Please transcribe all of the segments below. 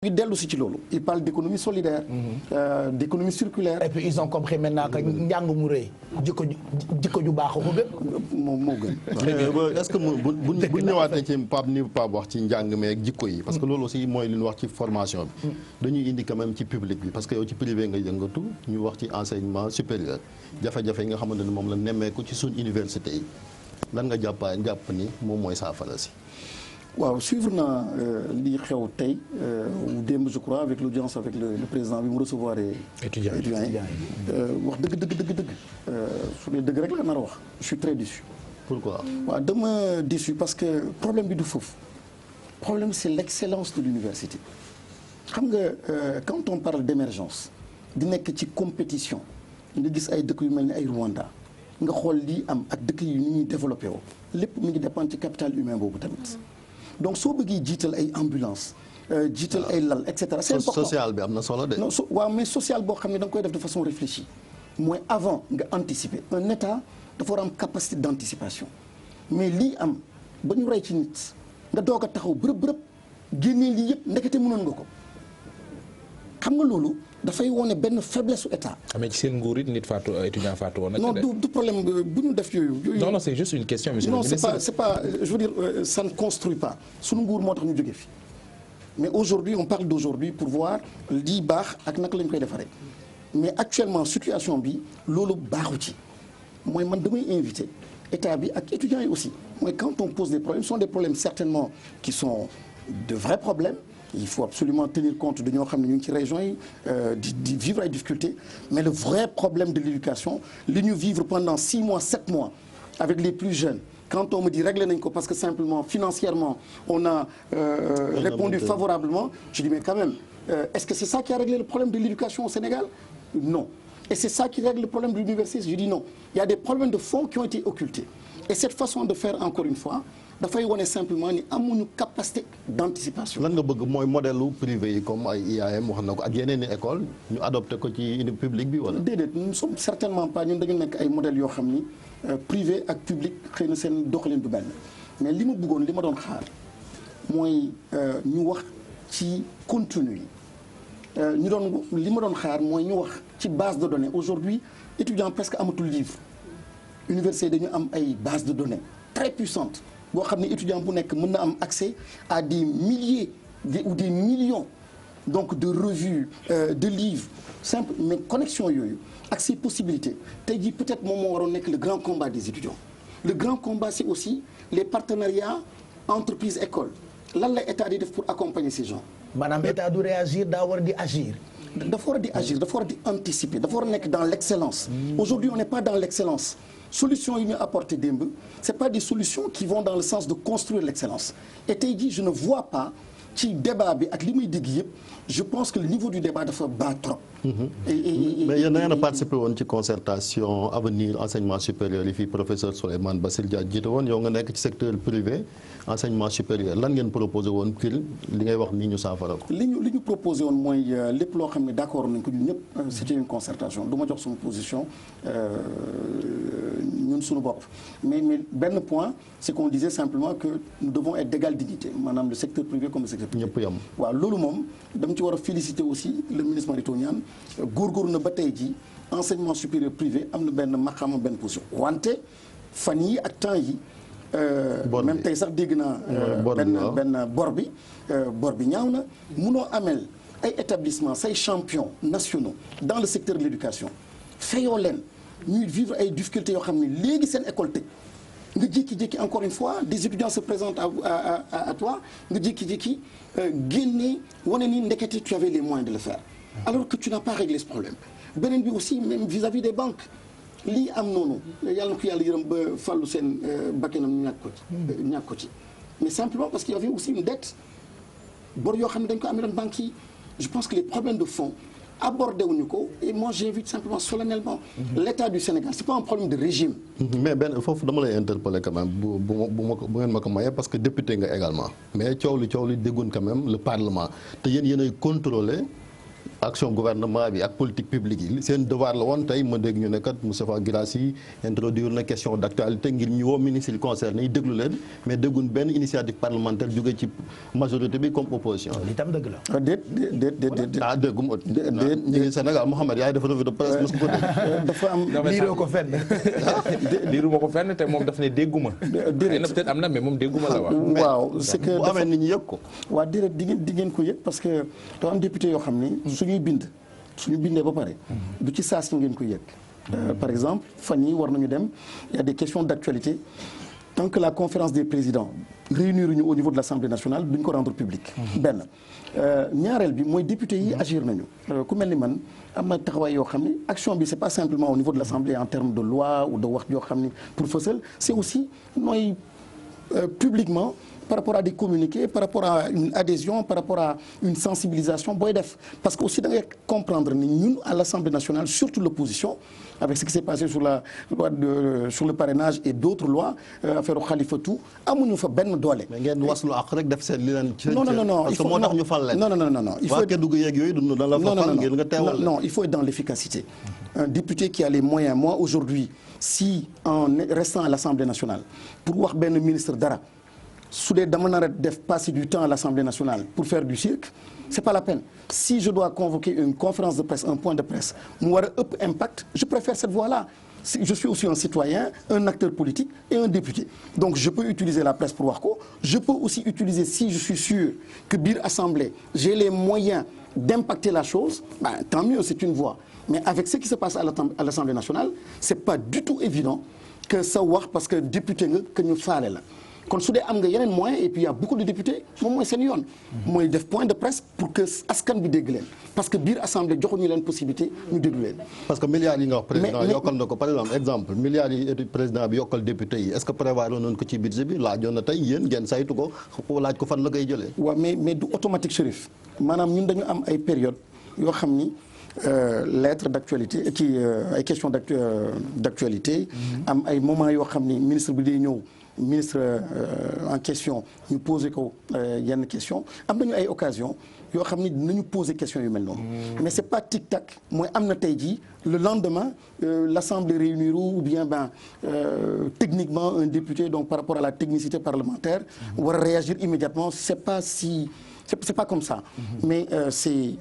ngi dellu si ci loolu il parle d'économie solidaire d'économie circulaire et puis ils ont compris maintenant que njàng mu rëy jikko ju baax ko gën moo gën est-ce que bu ñëwaatee ci Pape ni Pape wax ci njàng meeg jikko yi parce que loolu aussi mooy li ñu wax ci formation bi dañuy indi quand même ci public bi parce que yow ci privé nga yëngatu ñu wax ci enseignement supérieur jafe-jafe yi nga xamante ne moom la nemmeeku ci suñ université yi lan nga jàpp ni moom mooy saafara si. waaw suivre naa li xew tey démb je crois avec l'audience avec le président bi mu recevoir étudiants yi wax dëgg su dee dëgg rek la nar a wax je suis très déçu. pourquoi. waaw dama déçu parce que problème bi du foofu problème c'est l'excellence de l'université xam nga quand on parle d'émergence di nekk ci compétition nga gis ay dëkk yu mel ni ay Rwanda nga xool lii am ak dëkk yi ni ñuy développé woo lépp mi ngi dépendre ci capital humain boobu tamit donc soo bëggee jiital ay ambulance jiital ay lal et cetera c'est important social bi am na solo de. non waaw mais social boo xam ne da nga koy def de façon réfléchie mooy avant nga anticiper un état dafa war am capacité d'anticipation mais lii am ba ñu rey ci nit nga doog a taxaw bërëb génnee lii yëpp ndekete mënoon nga ko xam nga loolu dafay wone benn faiblesse su état. mais ci seen nguur it nit faatu étudiant faatu woon na. non du problème bu ñu def yooyu. non c'est juste une question monsieur le ministre. non c'est pas je veux dire ça ne construit pas sunu nguur moo tax ñu jóge fi mais aujourd'hui on parle d'aujourd'hui pour voir lii baax ak naka la ñu koy defaree mais actuellement situation bi loolu baaxu ci mooy man damay inviter état bi ak étudiants yi aussi mooy quand on pose des problèmes ce sont des problèmes certainement qui sont de vrais problèmes. Il faut absolument tenir compte de ñoo xam ne ñu ngi ci région yi di vivre ay difficultés mais le vrai problème de l'éducation li ñu vivre pendant 6 mois 7 mois avec les plus jeunes quand on me dit régler nañ ko parce que simplement financièrement on a répondu favorablement je dis mais quand même est-ce que c'est ça qui a réglé le problème de l'éducation au Sénégal? Non. Et c'est ça qui règle le problème de l'université? Je dis non. Il y a des problèmes de fond qui ont été occultés et cette façon de faire encore une fois dafay wone simplement ni amuñu capacité d'anticipation. lan nga bëgg mooy modèle privé yi comme ay IAM wax na ko ak yeneen i école ñu adopté ko ci public bi wala. déedéet nous ne sommes certainement pas ñun dañu nekk ay modèles yoo xam ni privé ak public xëy na seen doxalin du benn mais li ma bëggoon li ma doon xaar mooy ñu wax ci contenu yi li ma doon xaar mooy ñu wax ci base de données aujourd'hui étudiant presque amatul livre université dañu am ay base de données très puissantes boo xam ne étudiant bu nekk mën na am accès à des milliers ou des millions donc de revues de livres simple mais connexion yooyu ak ces possibilités tey jii peut-être moom moo waroon nekk le grand combat des étudiants le grand combat c'est aussi les partenariats entreprises écoles lan la état di def pour accompagner ces gens. maanaam état du réagir daa war di agir. dafa war di agir dafa war di anticiper dafa war a nekk dans l'excellence. Aujourd'hui on n'est pas dans l'excellence. Solutions yi ñu apporté démb c'est pas des solutions qui vont dans le sens de construire l'excellence et tey jii je ne vois pas ci débat bi ak li muy dégg yëpp je pense que le niveau du débat dafa bas trop. mais yéen da ngeen a participé woon ci concertation avenir enseignement supérieur yi fii professeur Souleymane Bassir Dia jiite woon yow nga nekk ci secteur privé enseignement supérieur lan ngeen proposé woon kii li ngay wax nii ñu saafara ko. li ñu proposé woon mooy lépp loo xam ne d'accord nañ ko ñun ñëpp c'était une concertation du ma jox suñu position ñun suñu bopp mais benn point c'est qu'on disait simplement que nous devons être d'égale dignité maanaam le secteur privé comme le secteur public. ñëpp yam waaw loolu moom dama ci war a féliciter aussi le ministre Mary Teuw Niane góorgóorlu na ba tey jii enseignement supérieur privé am na benn maqaama benn position wante fan yi ak temps yi même tey sax dégg naa benn bor bi ñaaw na munoo amel ay établissements say champions nationaux dans le secteur de l'éducation fayoo leen ñuy vivre ay difficultés yoo xam ne léegi seen école tëj nga jékki-jékki encore une fois des étudiants se présentent à toi nga jékki-jékki génne wane ni ndekete tu avais les moyens de le faire alors que tu n'as pas réglé ce problème beneen bi aussi même vis-à-vis des banques lii am noonu yàlla na ko yàlla yërëm ba fàllu seen bakkanam ñu ñàkk ko ci mais simplement parce qu'il y avait aussi une dette bor yoo xam ne dañ ko amee doon banques yi je pense que les problèmes de fond abordé wuñu ko et moi j'invite simplement solennellement l'État du Sénégal c'est pas un problème de régime. mais benn foofu dama lay interpeller quand même bu ngeen ma ko mayee parce que député nga également mais coow li déggoon quand même le parlement te yéenay contrôler action gouvernement bi ak politique publique yi seen devoir la woon tey ma dégg ñu ne kat Moustapha Guirassy introduire na question d'actualité ngir ñu woo ministre yi concerné yi déglu leen mais dégguñ benn initiative parlementaire jóge ci majorité bi comme opposition. li tam dëgg la. déet. ah déggum ñu ngi Sénégal Mouhamed yaay dafa revue de presse mos ko dégg. dafa am liiroo ko fenn. liiruma ko fenn te moom daf ne dégguma. peut-être am na mais moom dégguma la wax. waaw c'est que bu amee nit ñi yëg ko. waaw déedéet di ngeen ko yëg parce que dafa am député yoo xam ni suñuy bindee ba pare du ci saa si ngeen ko yëg. par exemple fan yi war nañu dem il y a des questions d'actualité tant que la conférence des présidents réunir ñu au niveau de l'Assemblée nationale duñ ko rendre public. benn ñaareel bi mooy député yi agir nañu ku mel ni man am na taxawaay yoo xam ni action bi c'est pas simplement au niveau de l'Assemblée en termes de loi ou de wax yoo xam ni pour fësal c'est aussi nooy publiquement par rapport à des communiqués par rapport à une adhésion par rapport à une sensibilisation booy def parce que aussi da ngay comprendre ni ñun à l'Assemblée nationale surtout l'opposition avec ce qui s'est passé sur la loi sur le parrainage et d'autres lois affaire Khalifatou amuñu fa benn doole. mais ngeen waslu ak rek def seen li leen. non parce que moo tax ñu fal leen. non il faut waa Kédougou yeeg yooyu dund na la fa fal ngeen nga teewal non il faut être dans l'efficacité. Un député qui a les moyens moi aujourd'hui si en restant à l'Assemblée nationale pour wax benn ministre dara. su dee dama nar a def passer du temps à l'Assemblée nationale pour faire du cirque c'est pas la peine si je dois convoquer une conférence de presse un point de presse mu war a ëpp impact je préfère cette voie-là je suis aussi un citoyen un acteur politique et un député donc je peux utiliser la presse pour wax ko je peux aussi utiliser si je suis sûr que biir assemblée j'ai les moyens d'impacter la chose tant mieux c'est une voie mais avec ce qui se passe à l'Assemblée nationale c'est pas du tout évident que sa wax parce que député nga que ñu faale la kon su dee am nga yeneen moyens et puis il y a beaucoup de députés moom mooy seen yoon mooy def point de presse pour que askan bi dégg leen parce que biir assemblée joxuñu leen possibilité ñu déglu leen. parce que milliards yi nga wax président yokkal na ko par exemple milliards yi président bi yokkal député yi est-ce que prévoir noonu ko ci budget bi laajoon na tey yéen ngeen saytu ko laaj ko fan la koy jëlee. waaw mais du automatique Chérif maanaam ñun dañu am ay période yoo xam ni lettre d'actualité ci ay questions d'actualité am ay moments yoo xam ni ministre bi day ñëw. ministre en question ñu posé ko yenn question am nañu ay occasion yoo xam ni dinañu poser question yu mel noonu mais c'est pas tic-tac mooy am na tey jii le lendemain l'Assemblée réunit ou bien techniquement un député donc par rapport à la technicité parlementaire war a réagir immédiatement c'est pas comme ça mais c'est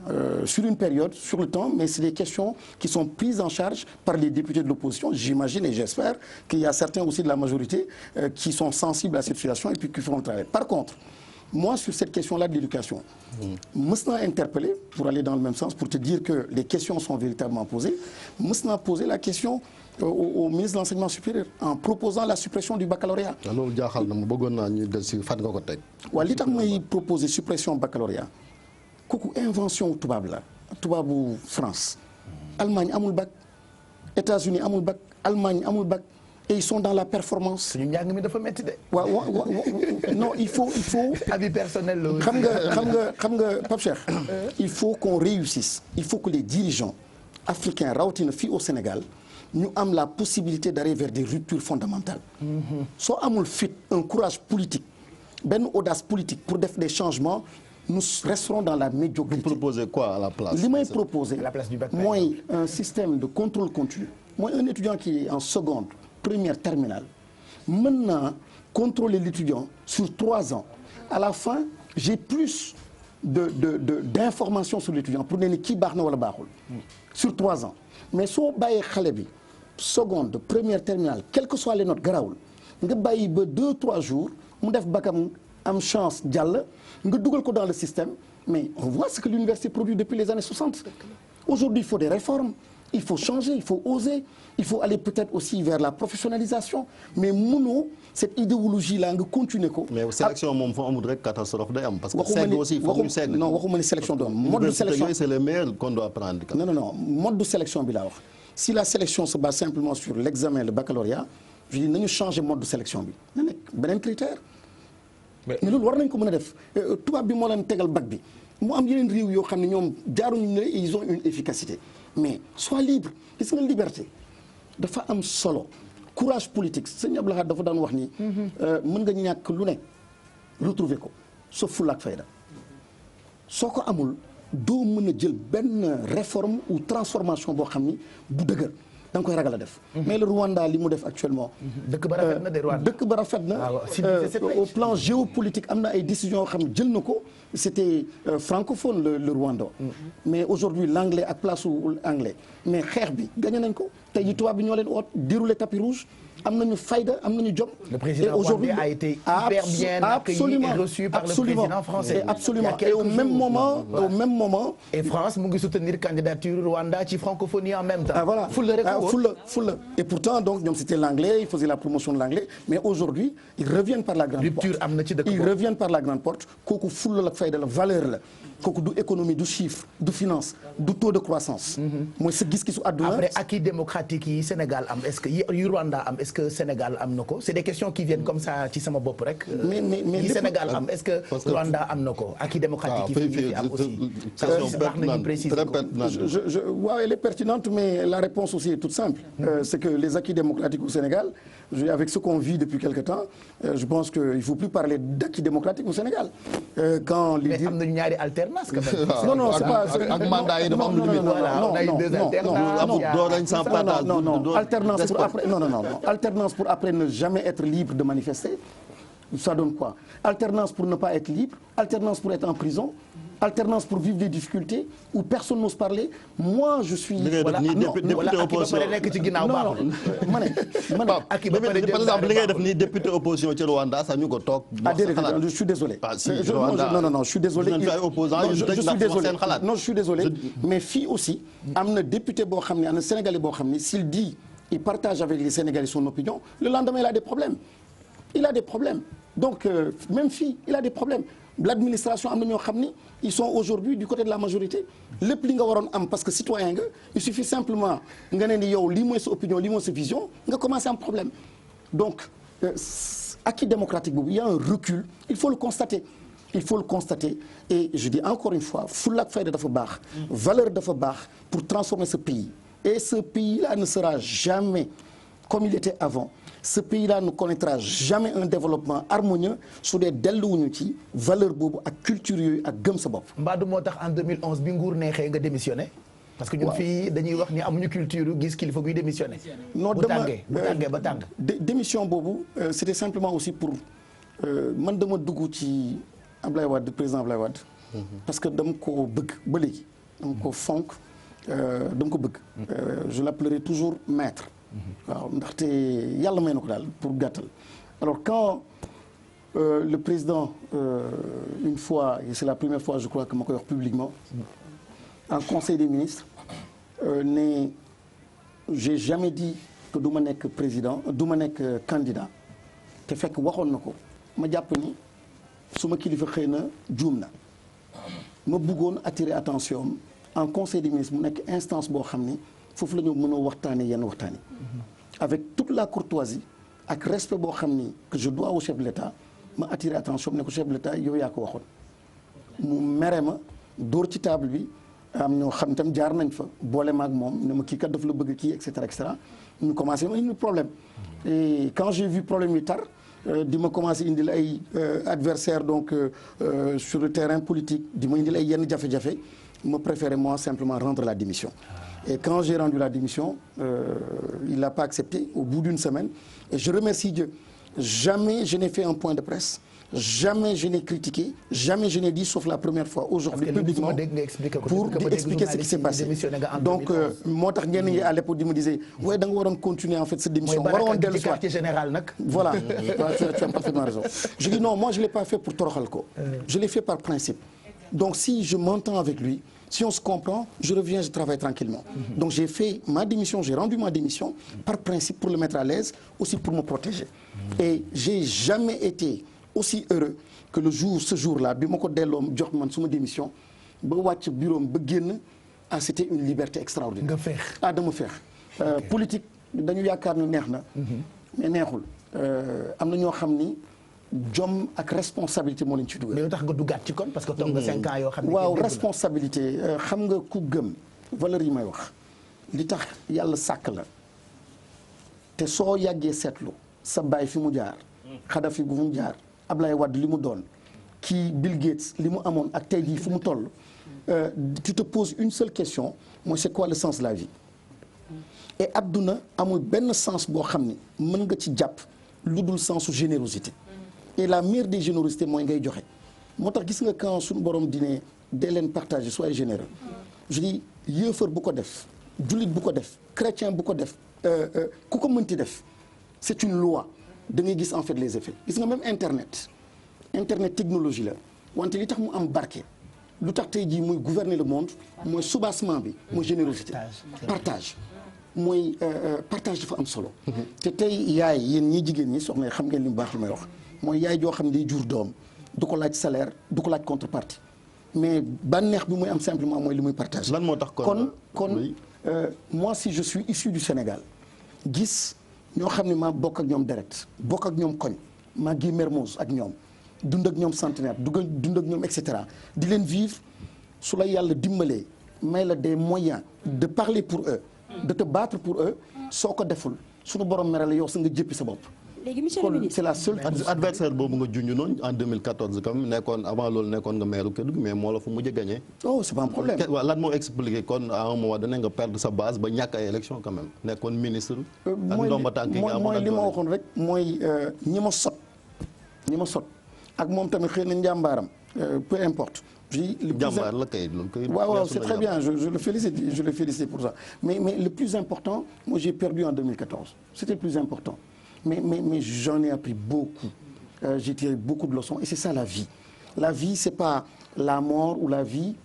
sur une période sur le temps mais c'est des questions qui sont prises en charge par les députés de l'opposition j'imagine et j'espère qu'il y a certains aussi de la majorité qui sont sensibles à cette situation et puis qui feront le travail par contre moi sur cette question-là de l'éducation mës naa interpeller pour aller dans le même sens pour te dire que les questions sont véritablement posées mës naa poser la question au ministre de l'enseignement supérieur en proposant la suppression du baccalauréat. loolu jaaxal na ma bëggoon naa ñu del si fan nga ko teg. waaw li tax may proposer suppression baccalauréat kooku invention tubaab la tubaabu France Allemagne amul bac États-Unis amul bac Allemagne amul bac et ils sont dans la performance. suñu njàng mi dafa métti de. waaw non il faut. avis personnel la. xam nga Pape Cheikh. il faut qu'on réussisse il faut que les dirigeants africains rawatina fii au Sénégal. ñu am la possibilité d'aller vers des ruptures fondamentales soo amul fit un courage politique benn audace politique pour def des changements nous resterons dans la médiocrité. Vous proposez quoi à la place? li may proposer à la place du bac mooy un système de contrôle continu mooy un étudiant qui est en seconde première terminale mën naa contrôler l'étudiant sur 3 ans à la fin j'ai plus d'informations sur l'étudiant pour ne ni kii baax na wala baaxul sur 3 ans mais soo bàyyee xale bi seconde première terminale quelles que soient les notes garawul nga bàyyi ba 2-3 jours mu def bakam am chance jàll nga dugal ko dans le système mais on voit ce que l'université produit depuis les années 60 aujourd'hui il faut des réformes il faut changer il faut oser il faut aller peut-être aussi vers la professionnalisation mais mënoo cette idéologie là nga continuer ko. mais sélection moom foo amul rek catastrophe day am. parce que segg aussi foog ñu segg. non waxuma ni sélection doon mode de sélection c'est le meilleur qu'on doit prendre. non mode de sélection bi laa wax si la sélection se base simplement sur l'examen le baccalauréat je dis nañu changer mode de sélection bi na nekk beneen critère. mais loolu war nañ ko mën a def tubaab bi moo leen tegal bac bi mu am yeneen réew yoo xam ne ñoom jaaruñu ne ils ont une efficacité mais sois libre gis nga liberté dafa am solo courage politique sëñ Abdou Lahad dafa daan wax ni mën nga ñàkk lu ne retrouver ko sauf fulla ak fayda soo ko amul doo mën a jël benn réforme ou transformation boo xam ni bu dëgër da nga koy ragal a def. mais le Rwanda li mu def actuellement. dëkk ba rafet na de Rwanda. dëkk ba rafet na. au plan géopolitique am na ay décisions yoo xam ne jël na ko c'était francophone le Rwanda. mais aujourd'hui l'anglais ak place u anglais mais xeex bi gagné nañ ko tey jii tubaab bi ñoo leen oot déroulé tapis rouge. am nañu fayda am nañu jom. Le président rwandais a été hyper bien accueilli et reçu par le président français. Absolument. Et au même moment. Et France mu ngi soutenir candidature Rwanda ci francophonie en même temps. Ah voilà. Fulla rek fulla. Et pourtant donc ñoom c'était l'anglais, ils faisaient la promotion de l'anglais, mais aujourd'hui ils reviennent par la grande porte. Rupture am na ci dëkk boobu. Ils reviennent par la grande porte. Kooku fulla la fayda la valeur la. kooku du économie du chiffre du finance du taux de croissance. mooy sa gis-gisu àdduna. Après acquis démocratique yi Sénégal am est-ce que yu Rwanda am est-ce que Sénégal am na ko c'est des questions qui viennent comme ça ci sama bopp rek. mais yi Sénégal am est-ce que Rwanda am na ko acquis démocratique yi fi am aussi. baax na ñu préciser ko. waaw elle est pertinente mais la réponse aussi est toute simple. C'est que les acquis démocratiques au Sénégal avec ce qu'on vit depuis quelque temps je pense que il faut plus parler d'acquis démocratiques au Sénégal. Quand les mais am nañu ñaari alternance. non c'est pas ak mandat yi dafa am lu non alternance pour après alternance pour après ne jamais être libre de manifester ça donne quoi alternance pour ne pas être libre alternance pour être en prison alternance pour vivre des difficultés où personne n'ose parler moi je suis par exemple li ngay def ni député opposition ci Rwanda sax ñu ko toog je suis désolé non je suis désolé je suis désolé mais fii aussi am na député boo xam ne am na Sénégalais boo xam ne s'il dit il partage avec les Sénégalais son opinion le lendemain il a des problèmes donc même fii il a des problèmes l'administration am na ñoo xam ni ils sont aujourd'hui du côté de la majorité lépp li nga waroon am parce que citoyen nga il suffit simplement nga ne ni yow lii mooy sa opinion lii mooy sa vision nga commencer am problème donc acquis démocratique boobu il y a un recul il faut le constater et je dis encore une fois fulla ak fayda dafa baax valeur dafa baax pour transformer ce pays et ce pays-là ne sera jamais comme il était avant ce pays-là ne connaîtra jamais un développement harmonieux su dee delluwuñu ci valeur boobu ak culture yooyu ak gëm sa bopp. Mbadou moo tax en 2011 bi nguur neexee nga démissionné. parce que ñun fii dañuy wax ni amuñu culture gis kilifa guy démissionné. non bu tàngee ba tàng. démission boobu c'était simplement aussi pour man dama dugg ci Ablaye Wade président Ablaye Wade. parce que dama ko bëgg ba léegi. dama ko fonk dama ko bëgg. je l'appellerai toujours maître. waaw ndaxte yàlla may na ko daal pour gàttal alors quand le président une fois et c'est la première fois je crois que ma koy wax publiquement en conseil des ministres ne j'ai jamais dit que du ma nekk président du ma nekk candidat te fekk waxoon na ko ma jàpp ni su ma kilifa xëy na juum na ma bëggoon attirer attention en conseil des ministres mu nekk instance boo xam ni foofu la ñu mën a waxtaanee yenn waxtaan yi avec toute la courtoisie ak respect boo xam ni que je dois au chef de l'État ma attirer attention ne ko chef de l'État yow yaa ko waxoon mu mere ma dóor ci table bi am ñoo xam tam jaar nañ fa boole ma ak moom ne ma kii kat daf la bëgg kii et cetera ñu commencé ma indi problème et quand j'ai vu problème yi tar di ma commencé indil ay adversaires donc sur le terrain politique di ma indil ay yenn jafe-jafe ma préféré moi simplement rendre la démission. Et quand j'ai rendu la démission, il l'a pas accepté au bout d'une semaine. Et je remercie Dieu. Jamais je n'ai fait un point de presse. Jamais je n'ai critiqué. Jamais je n'ai dit, sauf la première fois, aujourd'hui, publiquement, pour expliquer ce qui s'est passé. Donc, moi, à l'époque, il me disait, ouais, donc on va continuer en fait cette démission. Voilà, tu as parfaitement raison. Je dis non, moi je ne l'ai pas fait pour Torochalko. Je l'ai fait par principe. Donc, si je m'entends avec lui, si on se comprend, je reviens, je travaille tranquillement. Donc j'ai fait ma démission, j'ai rendu ma démission par principe pour le mettre à l'aise, aussi pour me protéger. Et j'ai jamais été aussi heureux que ce jour-là, bi ma ko delloo jox man suma démission ba wàcc bureau ba génn c'était une liberté extraordinaire. nga feex dama feex. Politique dañu yaakaar ni neex na. mais neexul am na ñoo xam ni. jom ak responsabilité moo leen ci dugal. mais lu tax nga duggaat ci kon parce que toog nga 5 ans yoo xam ne. waaw responsabilité xam nga ku gëm valeur yi may wax li tax yàlla sàkk la te soo yàggee seetlu sa baay fi mu jaar. Kadhafi bu mu jaar Ablaye Wade li mu doon kii Bill Gates li mu amoon ak tey jii fu mu toll tu te poses une seule question mooy c'est quoi le sens de la vie et adduna amul benn sens boo xam ni mën nga ci jàpp lu dul sensu générosité et la meilleure des générosités mooy ngay joxe moo tax gis nga quand suñu borom dine dee leen partager soyez généreux je dis yéefar bu ko def jullit bu ko def chrétien bu ko def ku ko mënti def c'est une loi da ngay gis en fait les effets gis nga même internet technologie la wante li tax mu am barke lu tax tey jii muy gouverner le monde mooy soubassement bi mooy générosité partage mooy partage dafa am solo te tey yaay yéen ñi jigéen ñi soxna xam ngeen li mu baax li may wax mooy yaay joo xam ne day jur doom du ko laaj salaire du ko laaj contrepartie mais bànneex bi muy am simplement mooy li muy partage lan moo tax kon moi si je suis issu du Sénégal gis ñoo xam ne maa bokk ak ñoom deret bokk ak ñoom koñ maa gi Mermoz ak ñoom dund ak ñoom centenaire dund ak ñoom et cetera di leen vivre su la yàlla dimbalee may la des moyens de parler pour eux de te battre pour eux soo ko deful suñu borom mere la yow sa nga jëppi sa bopp. léegi monsieur le ministre c'est la seule adversaire boobu nga junj noonu en 2014 quand même nekkoon avant loolu nekkoon nga maire Kédougou mais moo la fa mujj a gagné. oh c'est pas un problème. waaw lan moo expliqué kon à un moment donné nga perdre sa base ba ñàkk ay élection quand même nekkoon ministre. ak ndomba tànk yi nga amoon mooy li ma waxoon rek mooy ñi ma sot ak moom tamit xëy na njàmbaaram peu importe. jàmbaar la kay waaw c'est très bien je le félicite pour ça mais le plus important moi j'ai perdu en 2014 c'était le plus important mais j'en ai appris beaucoup j'ai tiré beaucoup de leçons et c'est ça la vie c'est pas la mort ou la vie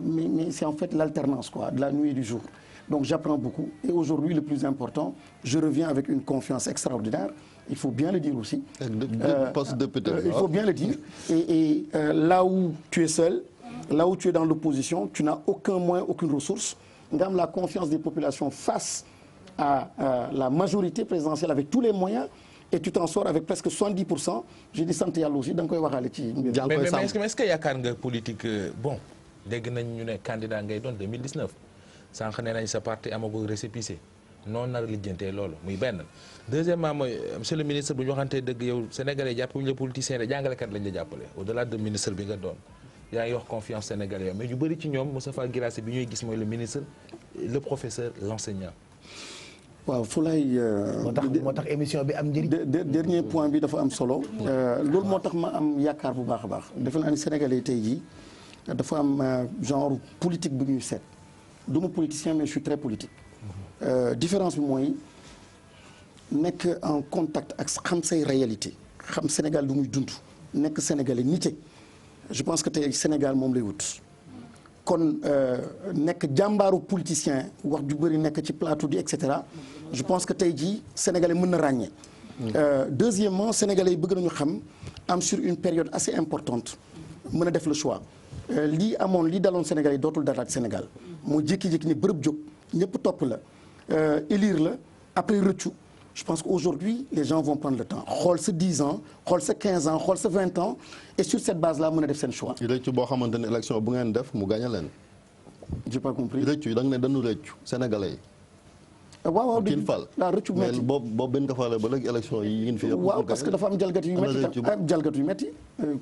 mais c'est en fait l'alternance quoi de la nuit et du jour donc j'apprends beaucoup et aujourd'hui le plus important je reviens avec une confiance extraordinaire il faut bien le dire aussi il faut bien le dire et là où tu es seul là où tu es dans l'opposition tu n'as aucun moyen aucune ressource nga am la confiance des populations face à la majorité présidentielle avec tous les moyens et tu t'en sors avec presque 70% j'ai dit sant yàlla aussi da nga koy waxaale ci mais est-ce que yaakaar nga politique bon dégg nañ ñu ne candidat ngay doon 2019 sànq nee nañ sa parti amagul récépissé noonu nar a lijjantee loolu muy benn deuxièmement mooy monsieur le ministre bu ñu waxantee dëgg yow sénégalais jàppewuñu la politicien de jàngalekat lañ la jàppale au-delà de ministre bi nga doon yaa ngi wax confiance sénégalais mais ñu bëri ci ñoom Moustapha Guirassy bi ñuy gis mooy le ministre le professeur l'enseignant waaw fu lay moo tax émission bi am njëriñ dernier point bi dafa am solo loolu moo tax ma am yaakaar bu baax a baax defe naa ni sénégalais tey jii dafa am genre politique bu ñuy seet du ma politicien mais je suis très politique différence bi mooy nekk en contact ak xam say réalité xam Sénégal lu muy dund nekk sénégalais nite je pense que tey Sénégal moom lay wut kon nekk jàmbaaru politicien wax ju bëri nekk ci plateau di et cetera je pense que tey jii sénégalais mën na ràññee deuxièmement sénégalais yi bëgg nañu xam am sur une période assez importante mën a def le choix lii daloon sénégalais yi dootul dalaat Sénégal moo jékki-jékki ni bërëb jóg ñëpp topp la élire la après rëccu je pense qu'aujourd'hui les gens vont prendre le temps xool sa 10 ans xool sa 15 ans xool sa 20 ans et sur cette base là mën a def seen choix. rëccu boo xamante ne élection bu ngeen def mu gagné leen. j'ai pas compris. rëccu da nga ne dañu rëccu sénégalais yi. waaw kin fal la rëccu bu métti mais boobu benn nga faale ba léegi élection yi ngeen fi. waaw parce que dafa am jalgati yu métti jalgati yu métti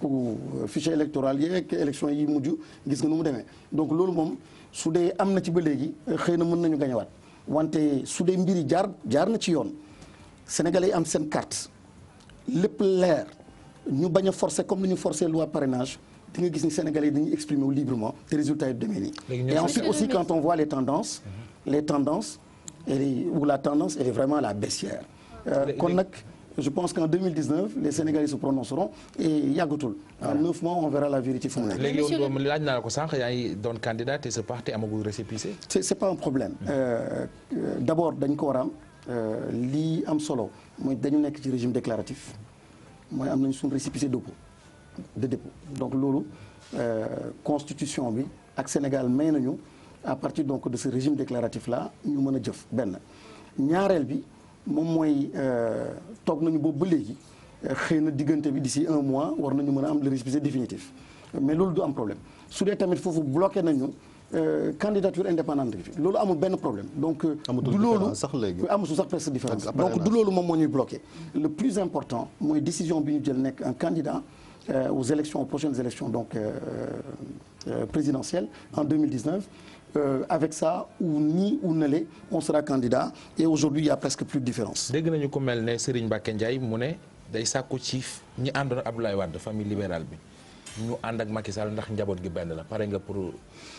ku fichier électoral yeeg élection yi mujj gis nga nu mu demee donc loolu moom su dee am na ci ba léegi xëy na mën nañu gañewaat wante su dee mbir yi jaar na ci yoon sénégalais yi am seen carte lépp leer ñu bañ a forcer comme ni ñu forcer loi parrainage di nga gis ni sénégalais yi dañuy exprimer wu librement te résultats yi demee nii. Et ensuite aussi quand on voit les tendances où la tendance elle est vraiment à la baissière. kon nag je pense qu'en 2019 les sénégalais se prononceront et yàggatul. en 9 mois on verra la vérité fu mu nekk. léegi yow laaj naa la ko sànq yaa ngi doon candidat te sa parti amagul récépissé. c'est pas un problème d'abord dañ ko war a am lii am solo mooy dañu nekk ci régime déclaratif mooy am nañu suñu récépissé de dépôt donc loolu constitution bi ak Sénégal may nañu à partir donc de ce régime déclaratif là ñu mën a jëf benn ñaareel bi moom mooy toog nañu boobu ba léegi xëy na diggante bi d'ici 1 mois war nañu mën a am le récépissé définitif mais loolu du am problème su dee tamit foofu bloqué nañu candidature indépendante bi loolu amul benn problème donc du loolu amul sax presque différence donc du loolu moom moo ñuy bloqué le plus important mooy décision bi ñu jël nekk un candidat aux prochaines élections donc présidentielles en 2019. Avec ça ou ni ou nele on sera candidat et aujourd'hui il y a presque plus de différence. dégg nañu ko mel ne Serigne Mbacké Ndiaye mu ne day sàkku ci ñi àndoon Abdoulaye Wade famille libérale bi ñu ànd ak Macky Sall ndax njaboot gi benn la pare nga pour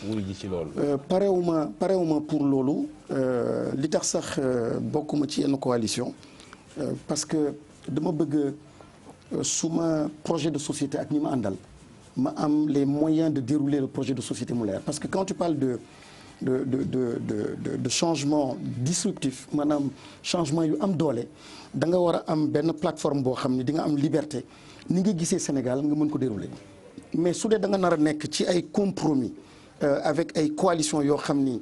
wuyu ji ci loolu. parewuma pour loolu li tax sax bokkuma ci yenn coalition parce que dama bëgg suma projet de société ak ñi ma àndal ma am les moyens de dérouler le projet de société mu leer parce que quand tu parles de changement disruptif maanaam changement yu am doole da nga war a am benn plateforme boo xam ni di nga am liberté ni nga gisee Sénégal nga mën ko dérouler mais su dee da nga nar a nekk ci ay compromis avec ay coalition yoo xam ni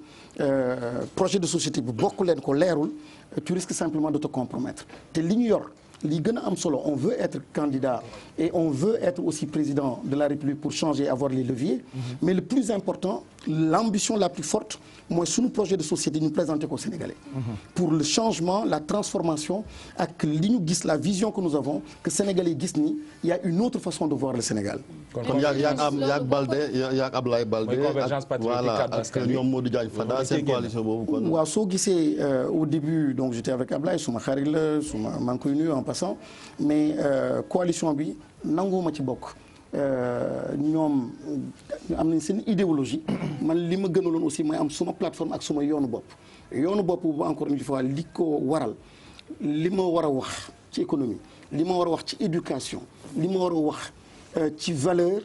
projet de société bi bokk leen ko leerul tu risques simplement de te compromettre te li ñu yor li gën a am solo on veut être candidat et on veut être aussi président de la République pour changer avoir les leviers mais le plus important l'ambition la plus forte mooy suñu projet de société ñu présenter ko Sénégalais pour le changement la transformation ak li ñu gis la vision que nous avons que Sénégalais gis ni il y a une autre façon de voir le Sénégal kon yaag Baldé yaag Ablaye Baldé voilà ak ñoom Modou Diagne Fada seen coalition boobu kon waaw soo gisee au début donc j'étais avec Ablaye suma xarit la suma maa ngi koy nuyu en passant mais coalition bi nanguwuma ci bokk ñoom am nañ seen idéologie man li ma gënaloon aussi mooy am suma plateforme ak suma yoonu bopp bu encore une fois li ko waral li ma war a wax ci économie li ma war a wax ci éducation li ma war a wax ci valeur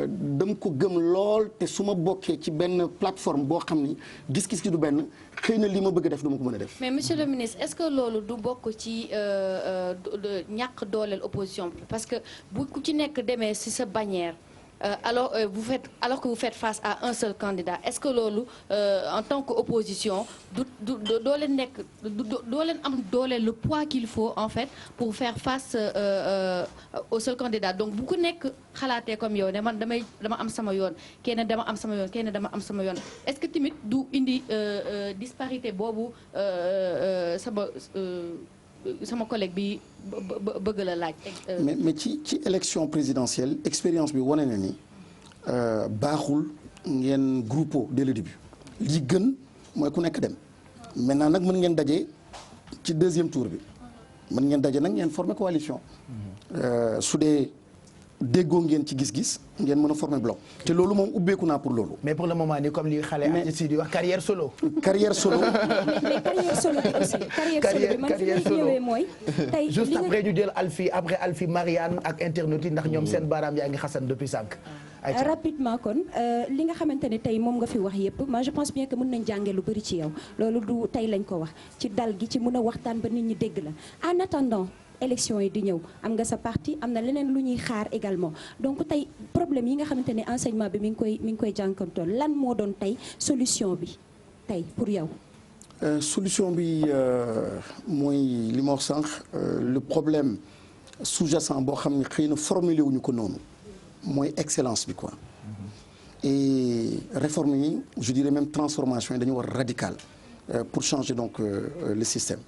dama ko gëm lool te su ma bokkee ci benn plateforme boo xam ni gis-gis gi du benn xëy na li ma bëgg a def dama ko mën a def. mais monsieur le ministre est-ce que loolu du bokk ci ñàkk dooleel opposition bi parce que bu ku ci nekk demee ci sa bannière alors que vous faites face à un seul candidat est-ce que loolu en tant que opposition doo leen nekk doo leen am dooleel le poids qu'il faut en fait pour faire face au seul candidat donc bu ku nekk xalaatee comme yow ne man dama am sama yoon kenn dama am sama yoon kenn dama am sama yoon est-ce que tamit du indi disparité boobu sama collègue bi bëgg la laaj. mais ci élection présidentielle expérience bi wane na ni baaxul ngeen groupe dès le début li gën mooy ku nekk dem maintenant nag mën ngeen daje ci deuxième tour bi mën ngeen daje nag ngeen former coalition su dee déggoo ngeen ci gis-gis ngeen mën a former bloc te loolu moom ubbeeku naa pour loolu. mais pour le moment nii comme li xale artistes di wax carrière solo. carrière solo bi aussi. carrière solo bi mooy. tey juste après ñu jël Alfie Marianne ak internautes yi ndax ñoom seen baaraam yaa ngi xasan depuis sànq. rapidement kon li nga xamante ne tey moom nga fi wax yëpp moi je pense bien que mën nañ jàngee lu bëri ci yow loolu du tey lañ ko wax ci dal gi ci mën a waxtaan ba nit ñi dégg la en attendant. élection yi di ñëw am nga sa parti am na leneen lu ñuy xaar également donc tey problème yi nga xamante ne enseignement bi mi ngi koy jànkantoon lan moo doon tey solution bi tey pour yow. solution bi mooy li ma wax sànq le problème sous-jacent boo xam ne xëy na formulé wuñu ko noonu mooy excellence bi quoi. et réforme yi je dirais même transformation yi dañu war radical pour changer donc le système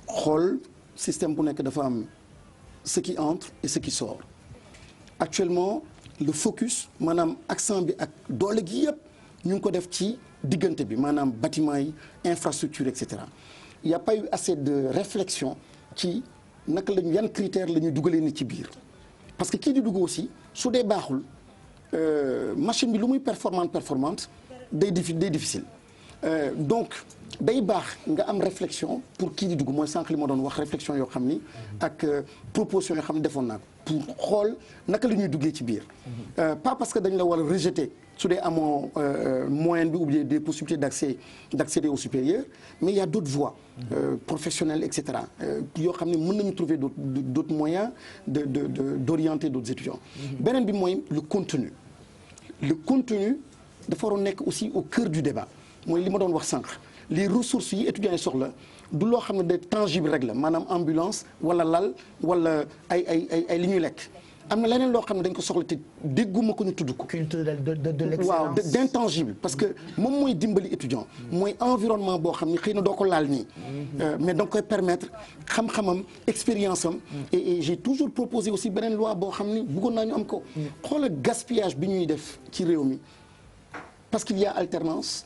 xool. système bu nekk dafa am ce qui entre et ce qui sort actuellement le focus maanaam accent bi ak doole gi yëpp ñu ngi ko def ci diggante bi maanaam bâtiment yi infrastructure et cetera il y a pas eu assez de réflexion ci naka lañu yan critères la ñuy dugalee nit ci biir parce que kii di dugg aussi su dee baaxul machine bi lu muy performante day difficile donc day baax nga am réflexion pour kii di dugg mooy sànq li ma doon wax réflexion yoo xam ni ak proposition yoo xam ne defoon naa ko pour xool naka la ñuy duggee ci biir pas parce que dañ la war a rejeter su dee amoo moyen bi ou bien des possibilités d'accéder au supérieur mais il y a d'autres voies professionnelles et cetera yoo xam ne mën nañu trouver d'autres moyens d'orienter d'autres étudiants beneen bi mooy le contenu dafa waroon nekk aussi au cœur du débat mooy li ma doon wax sànq les ressources yi étudiants yi soxla du loo xam ne de tangible rek la maanaam ambulance wala lal wala ay li ñuy lekk am na leneen loo xam ne dañ ko soxla te dégguma ko ñu tudd ko. culture de l'excellence. waaw d'intangible parce que moom mooy dimbali étudiant mooy environnement boo xam ni xëy na doo ko laal nii. mais da nga koy permettre xam-xamam expérience am. et j'ai toujours proposé aussi beneen loi boo xam ni bëggoon naa ñu am ko. xoolal gaspillage bi ñuy def ci réew mi parce qu'il y a alternance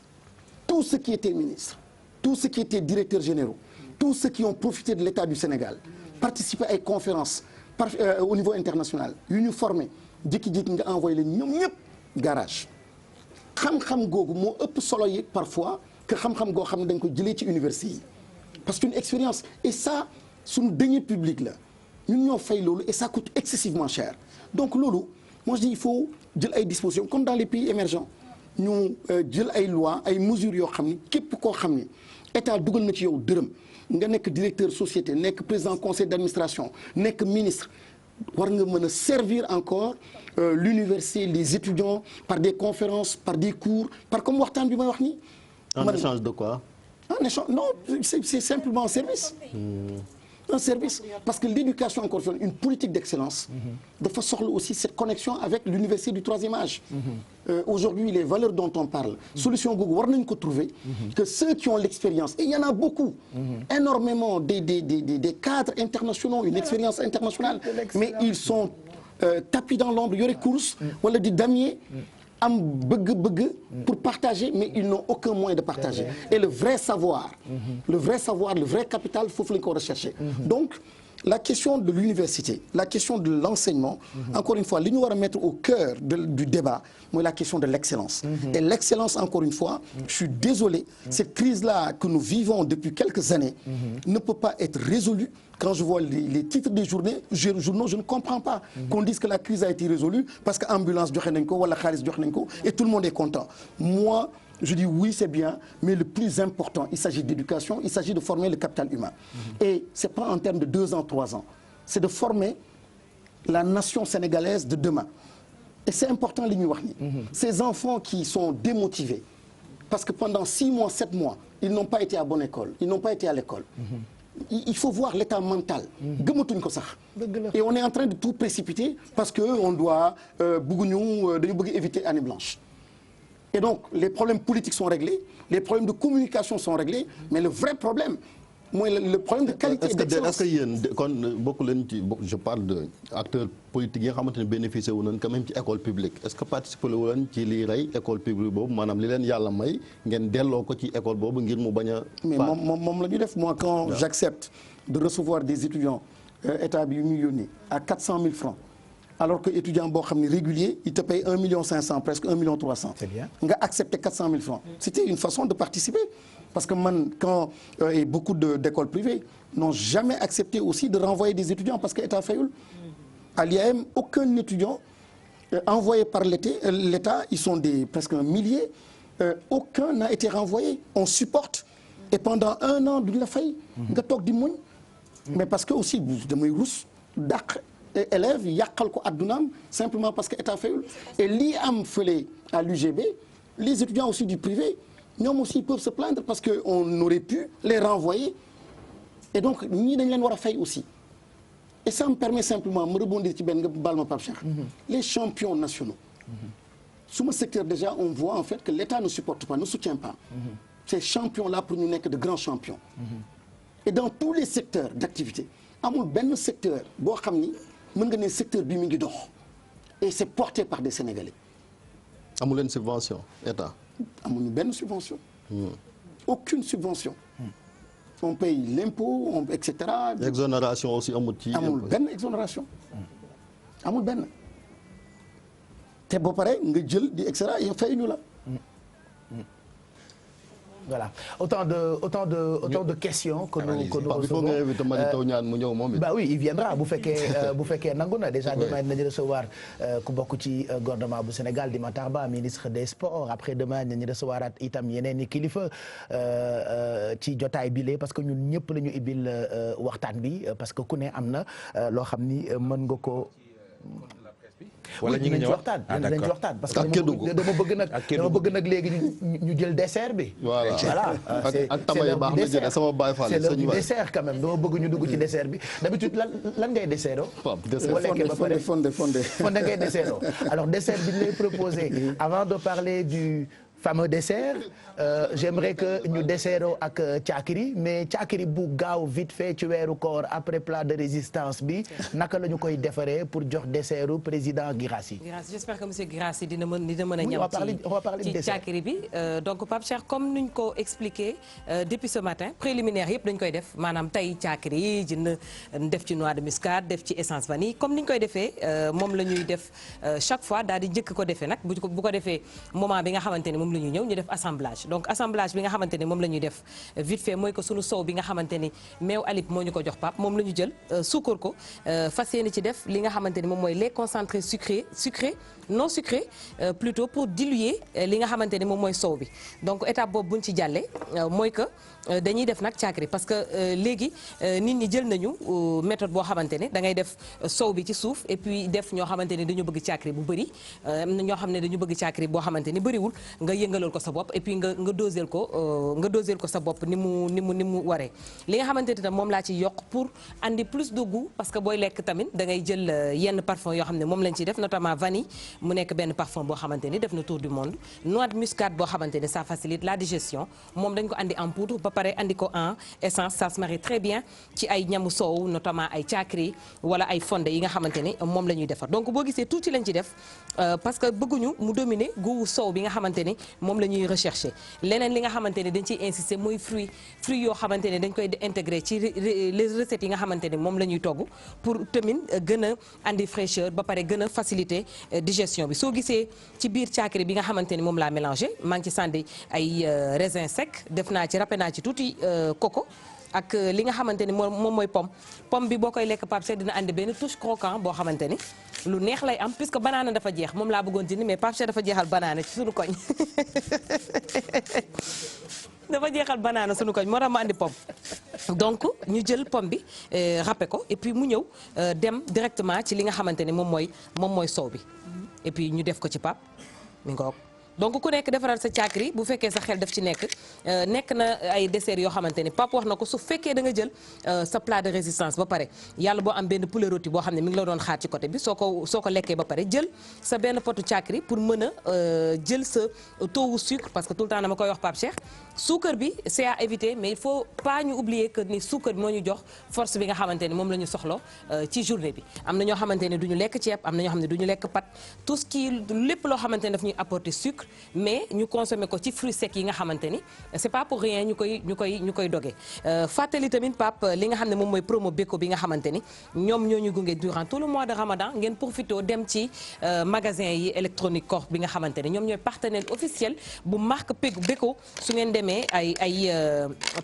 tous ceux qui étaient ministres tous ceux qui étaient directeurs généraux tous ceux qui ont profité de l'État du Sénégal participer ay conférences. Au niveau international yu ñu formé jékki-jékki nga envoyé leen ñoom ñëpp garage xam-xam googu moo ëpp solo yi parfois que xam-xam goo xam ne dañ ko jëlee ci université yi parce qu'une expérience et ça suñu deniers publics la ñun ñoo fay loolu et ça coûte excessivement cher donc loolu moi je dis il faut jël ay dispositions comme dans les pays émergents ñu jël ay lois ay mesures yoo xam ni képp koo xam ni état dugal na ci yow dërëm nga nekk directeur société nekk président conseil d'administration nekk ministre war nga mën a servir encore l'université les étudiants par des conférences par des cours par comme waxtaan bi may wax nii. En échange de quoi? En échange non c'est simplement un service. Un service parce que l'éducation encore une politique d'excellence dafa soxla aussi cette connexion avec l'université du troisième âge. Aujourd'hui les valeurs dont on parle solution googu war nañu ko trouver que ceux qui ont l'expérience et il y en a beaucoup énormément des cadres internationaux une expérience internationale mais ils sont tapis dans l'ombre yore course wala di damier am bëgg-bëgg pour partager mais ils n'ont aucun moyen de partager et le vrai savoir le vrai capital foofu la ñu ko rechercher donc la question de l'université la question de l'enseignement encore une fois li ñu war a mettre au cœur du débat mooy la question de l'excellence et l'excellence encore une fois je suis désolé cette crise-là que nous vivons depuis quelques années ne peut pas être résolue quand je vois les titres des journaux je ne comprends pas qu'on dise que la crise a été résolue parce que ambulance joxe nañ ko wala xaalis joxe nañ ko et tout le monde est content moi je dis oui c'est bien mais le plus important il s'agit d'éducation il s'agit de former le capital humain et c'est pas en termes de 2 ans 3 ans c'est de former la nation sénégalaise de demain et c'est important li ñuy wax ni ces enfants qui sont démotivés parce que pendant 6 mois 7 mois ils n'ont pas été à bonne école ils n'ont pas été à l'école il faut voir l'état mental gëmatuñ ko sax et on est en train de tout précipiter parce que on doit dañu bëgg éviter année blanche et donc les problèmes politiques sont réglés les problèmes de communication sont réglés mais le vrai problème mooy le problème de qualité et d'excellence. Est-ce que yéen kon bokk leen ci je parle de acteurs politiques yi nga xamante ne bénéficié wu nañ quand même ci école publique est-ce que participer wu leen ci liy rey école publique boobu maanaam li leen yàlla may ngeen delloo ko ci école boobu ngir mu bañ a. mais moom la ñu def moi quand j'accepte de recevoir des étudiants état bi yu ñuy yónni à 400 000 francs alors que étudiant boo xam ne régulier il te paye 1 500 000 presque 1 300 000. C'est bien. nga accepter 400 000 francs. C'était une façon de participer parce que man quand et beaucoup d'écoles privées n'ont jamais accepté aussi de renvoyer des étudiants parce que état fayul. À l'IAM aucun étudiant envoyé par l'État ils sont presque un millier aucun n'a été renvoyé on supporte et pendant 1 an duñ la fay. nga toog di muñ. mais parce que aussi damay rus dàq. élèves yàqal ko addunaam simplement parce que état fayul et lii am fële à l'UGB les étudiants aussi du privé ñoom aussi peuvent se plaindre parce que on aurait pu les renvoyer et donc ñii dañ leen war a fay aussi et ça me permet simplement me rebondir ci benn nga baal ma Pape Cheikh les champions nationaux suma secteur déjà on voit en fait que l'État ne supporte pas ne soutient pas ces champions là pour ñu nekk de grands champions et dans tous les secteurs d'activité amul benn secteur boo xam ni mën nga ne secteur bi mi ngi dox et c'est porté par des Sénégalais. amul leen subvention état. amuñu benn subvention. aucune subvention. on paye l'impôt et cetera. exonération aussi amul ci. amul benn exonération. amul benn te ba pare nga jël di et cetera yow fay ñu la. Voilà autant de questions que nous recevons. Il faut nga inviter Mary Teuw Niane mu ñëw moom it. Bah oui il viendra bu fekkee nangu na déjà demain nañu recevoir ku bokk ci gouvernement bu Sénégal di Matar Ba ministre des sports après demain nañu recevoir itam yeneen i kilifa ci jotaay bile parce que ñun ñëpp la ñu ibil waxtaan bi parce que ku ne am na loo xam ni mën nga ko. bi. wala ñu ngi ñëw waxtaan dinañ ci waxtaan parce que dama bëgg nag léegi ñu jël dessert bi. voilà ak tamay baax na jël sama baay faale. c'est l'heure du dessert quand même dama bëgg ñu dugg ci dessert bi d'habitude lan ngay dessertoo. fondé ngay dessertoo alors dessert bi ñu lay proposé avant de parler du fameux dessert j'aimerais que ñu dessertoo ak caakiri mais caakiri bu gaaw vite fait ci weeru koor après plat de résistance bi naka la ñu koy defaree pour jox dessertu président Guirassy. j'espère que monsieur Guirassy dina mën a ñam ci caakiri bi donc Pape Cheikh comme nuñ ko expliqué depuis ce matin préliminaire yëpp dañ koy def maanaam tey caakiri yi jënd def ci noix de muscade def ci essence vanille comme niñ koy defee moom la ñuy def chaque fois daal di njëkk ko defee nag bu ko defee moment bi nga xamante ni moom la ñuy ñëw ñu def assemblage donc assemblage bi nga xamante ni moom la ñuy def vite fait mooy que sunu sow bi nga xamante ni meew alip moo ñu ko jox Pape moom la ñu jël suukar ko fas yéene ci def li nga xamante ni moom mooy lait concentré sucré non sucré plutôt pour diluer li nga xamante ni moom mooy sow bi donc étape boobu buñ ci jàllee mooy que dañuy def nag caakiri parce que léegi nit ñi jël nañu méthode boo xamante ne da ngay def sow bi ci suuf et puis def ñoo xamante ni dañu bëgg caakiri bu bëri am na ñoo xam ne dañu bëgg caakiri boo xamante ni bëriwul nga yëngalal ko sa bopp et puis nga doseel ko sa bopp ni mu waree li nga xamante ni tam moom laa ci yokk pour andi plus de goût parce que booy lekk tamit da ngay jël yenn parfum yoo xam ne moom lañ ciy def notamment vanille mu nekk benn parfum boo xamante ni def na tour du monde noix de muscade boo xamante ni ça facilite la digestion moom dañ ko andi en poudre ba pare andi ko en essence ça se marie très bien ci ay ñamu soow notamment ay caakiri wala ay fondé yi nga xamante ni moom la ñuy defar donc boo gisee tuuti lañ ci def parce que bëgguñu mu dominer goût soow bi nga xamante ni moom la ñuy rechercher leneen li nga xamante ni dañ ciy insister mooy fruit yoo xamante ni dañ koy intégrer ci les recettes yi nga xamante ni moom la ñuy togg pour tamit gën a andi fraîcheur ba pare gën a faciliter digestion bi soo gisee ci biir caakiri bi nga xamante ni moom laa mélangé maa ngi ci sànni ay raisin sec def naa ci râpé naa ci tuuti coco ak li nga xamante ni moom mooy pomme bi boo koy lekk Pape Cheikh dina andi benn touche croquant boo xamante ni lu neex lay am puisque banana dafa jeex moom laa bëggoon jënd mais Pape Cheikh dafa jeexal banana ci suñu koñ dafa jeexal banana suñu koñ moo tax ma andi pomme donc ñu jël pomme bi râpé ko et puis mu ñëw dem directement ci li nga xamante ni moom mooy soow bi et puis ñu def ko ci Pape mi ngoog donc ku nekk defaral sa caakiri bu fekkee sa xel daf ci nekk na ay dessert yoo xamante ni Pape wax na ko su fekkee da nga jël sa plat de résistance ba pare yàlla boo am benn poulet rôti boo xam ne mi ngi la doon xaar ci côté bi soo ko lekkee ba pare jël sa benn potu caakiri pour mën a jël sa taux sucre parce que tout le temps dama koy wax Pape Cheikh suukar bi c'est à éviter mais il faut pas ñu oublier que ni suukar bi moo ñu jox force bi nga xamante ni moom la ñu soxla ci journée bi am na ñoo xamante ne du ñu lekk ceeb am na ñoo xam ne du ñu lekk pâte tout ce qui lépp loo xamante ne daf ñuy apporter sucre mais ñu consommer ko ci fruits secs yi nga xamante ni c'est pas pour rien ñu koy dogee fàttali tamit Pape li nga xam ne moom mooy promo Beko bi nga xamante ni ñoom ñoo ñu gunge durant tout le mois de Ramadan ngeen profité dem ci magasin yi électronique Corp bi nga xamante ni ñoom ñooy partenaire officiel bu marque Beko su ngeen demee ay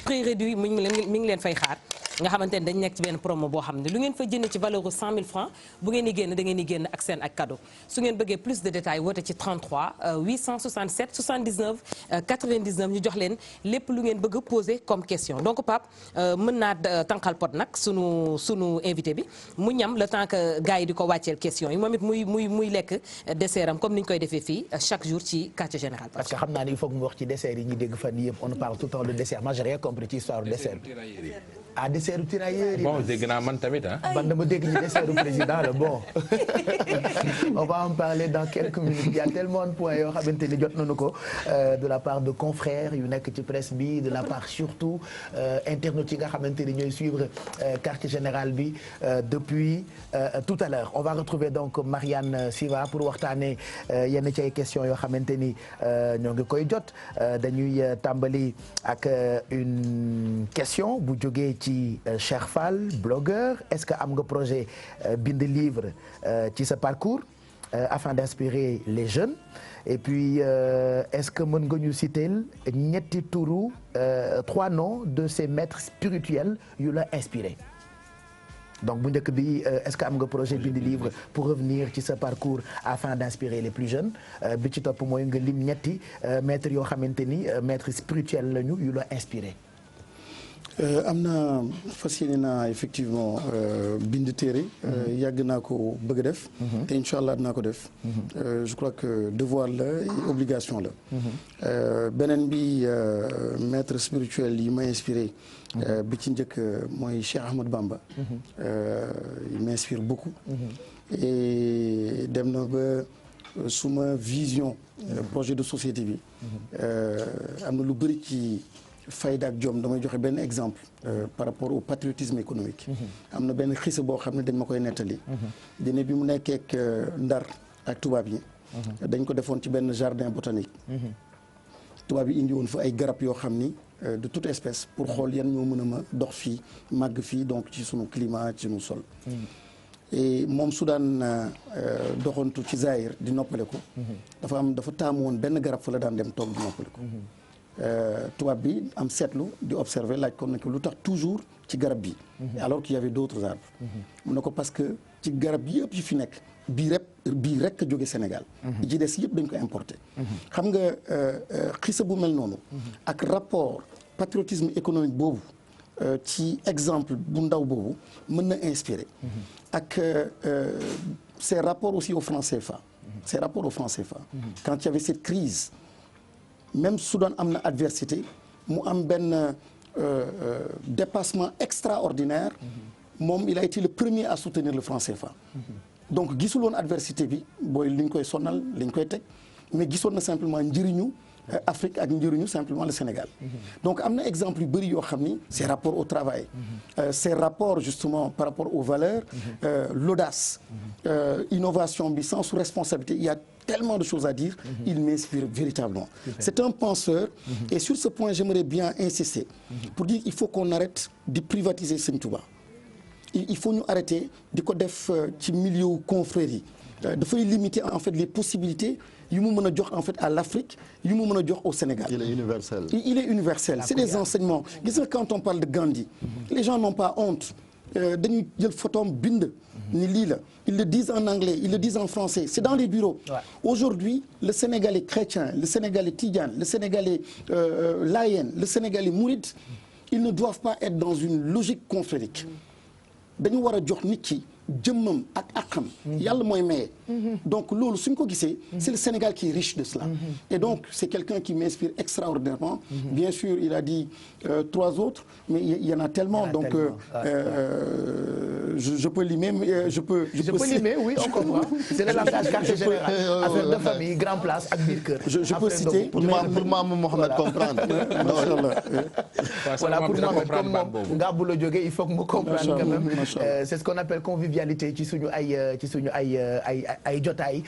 prix réduit mi ngi leen fay xaar nga xamante ni dañ nekk ci benn promo boo xam ne lu ngeen fa jënd ci valeur 100 000 francs bu ngeen di génn da ngeen di génn ak seen ak cadeau su ngeen bëggee plus de détails woote ci 33 867 79 99 ñu jox leen lépp lu ngeen bëgg poser comme question donc Pape mën naa tànqal pot nag sunu invité bi mu ñam le temps que gars yi di ko wàcceel question yi moom it muy lekk dessert am comme ni ñu koy defee fii chaque jour ci quartier général. parce que xam naa ni il faut que mu wax ci dessert yi ñuy dégg fan yii yëpp on parle tout le temps de dessert moi j'ai rien compris ci histoire dessert bi. ah dessert u tirailleurs yi. bon dégg naa man tamit ah. man dama dégg ñu dessert u président la bon on va en parler dans quelques minutes il y a tellement de points yoo xamante ni jot nañu ko de la part de confrères yu nekk ci presse bi de la part surtout internautes yi nga xamante ni ñooy suivre quartier général bi depuis tout à l'heure on va retrouver donc Marianne Siva pour waxtaanee yenn ci ay questions yoo xamante ni ñoo ngi koy jot dañuy tàmbali ak une question bu jógee ci Cheikh Fall blogueur est-ce que am nga projet bind livre ci sa parcours afin d'inspirer les jeunes et puis est-ce que mën nga ñu citer ñetti turu 3 noms de ces maîtres spirituels yu la inspiré donc bu njëkk bi est-ce que am nga projet bind livre pour revenir ci sa parcours afin d'inspirer les plus jeunes bi ci topp mooy nga lim ñetti maîtres yoo xamante ni maîtres spirituels lañu yu la inspiré. am na fas yéene naa effectivement bind téere yàgg naa ko bëgg a def te incha allah dinaa ko def je crois que devoir la et obligation la beneen bi maître spirituel yi ma inspiré bi ci njëkk mooy Cheikh Ahmad Bamba il m'inspire beaucoup et dem na ba suma vision projet de société bi am na lu bëri ci fayda ak jom damay joxe benn exemple par rapport au patriotisme économique am na benn xisa boo xam ne dañ ma koy nettali dine bi mu nekkee ak Ndar ak tubaab yi dañ ko defoon ci benn jardin botanique tubaab yi indi woon fa ay garab yoo xam ni de toute espèce pour xool yan ñoo mën a ma dox fii màgg fii donc ci sunu climat ci sunu sol et moom su daan doxantu ci Zaïre di noppale ko dafa taamu woon benn garab fa la daan dem toog di noppale ko tubaab bi am seetlu di observer laaj ko ne ko lu tax toujours ci garab bi alors qu'il y avait d'autres arbres mu ne ko parce que ci garab yëpp yi fi nekk bii rek a jóge Sénégal yi ci des yëpp dañ ko importé xam nga xisa bu mel noonu ak rapport patriotisme économique boobu ci exemple bu ndaw boobu mën na inspirer ak ces rapports aussi au franc CFA quand il y avait cette crise même Soudan am na adversité mu am benn dépassement extraordinaire moom il a été le premier à soutenir le franc CFA donc gisul woon adversité bi booy li ñu koy sonal li ñu koy teg mais gisoon na simplement njëriñu Afrique ak njëriñu simplement le Sénégal donc am na exemple yu bëri yoo xam ni ces rapports au travail ces rapports justement par rapport aux valeurs l'audace innovation bi sens responsabilité il y a tellement de choses à dire il m'inspire véritablement c'est un penseur et sur ce point j'aimerais bien insister pour dire il faut qu'on arrête de privatiser Sëñ Touba il faut ñu arrêter di ko def ci milieu confrères yi dafay limiter en fait les possibilités yu mu mën a jox en fait à l'Afrique yu mu mën a jox au Sénégal. Il est universel. C'est des enseignements. Gis nga quand on parle de Gandhi, les gens n'ont pas honte. Dañuy jël photom bind ni lii la. Ils le disent en anglais, ils le disent en français. C'est dans les bureaux. Ouais. Aujourd'hui, le Sénégalais chrétien, le Sénégalais tidjane, le Sénégalais laïen, le Sénégalais mouride, ils ne doivent pas être dans une logique confrérique. Dañu war a jox nit ki jëmmam ak akam yàlla mooy maye donc loolu suñ ko gisee c'est le Sénégal qui est riche de cela et donc c'est quelqu'un qui m'inspire extraordinairement bien sûr il a dit 3 autres mais il y en a tellement donc je peux limer je peux limer oui on comprend c'est le langage quartier général affaire de famille grand place ak biir kër je peux citer pour Maam Mohamed comprendre voilà pour Mohamed comme moom Ngabou la jógee il faut que mu comprendre quand même c'est ce qu'on appelle convivialité ci suñu ay jotaay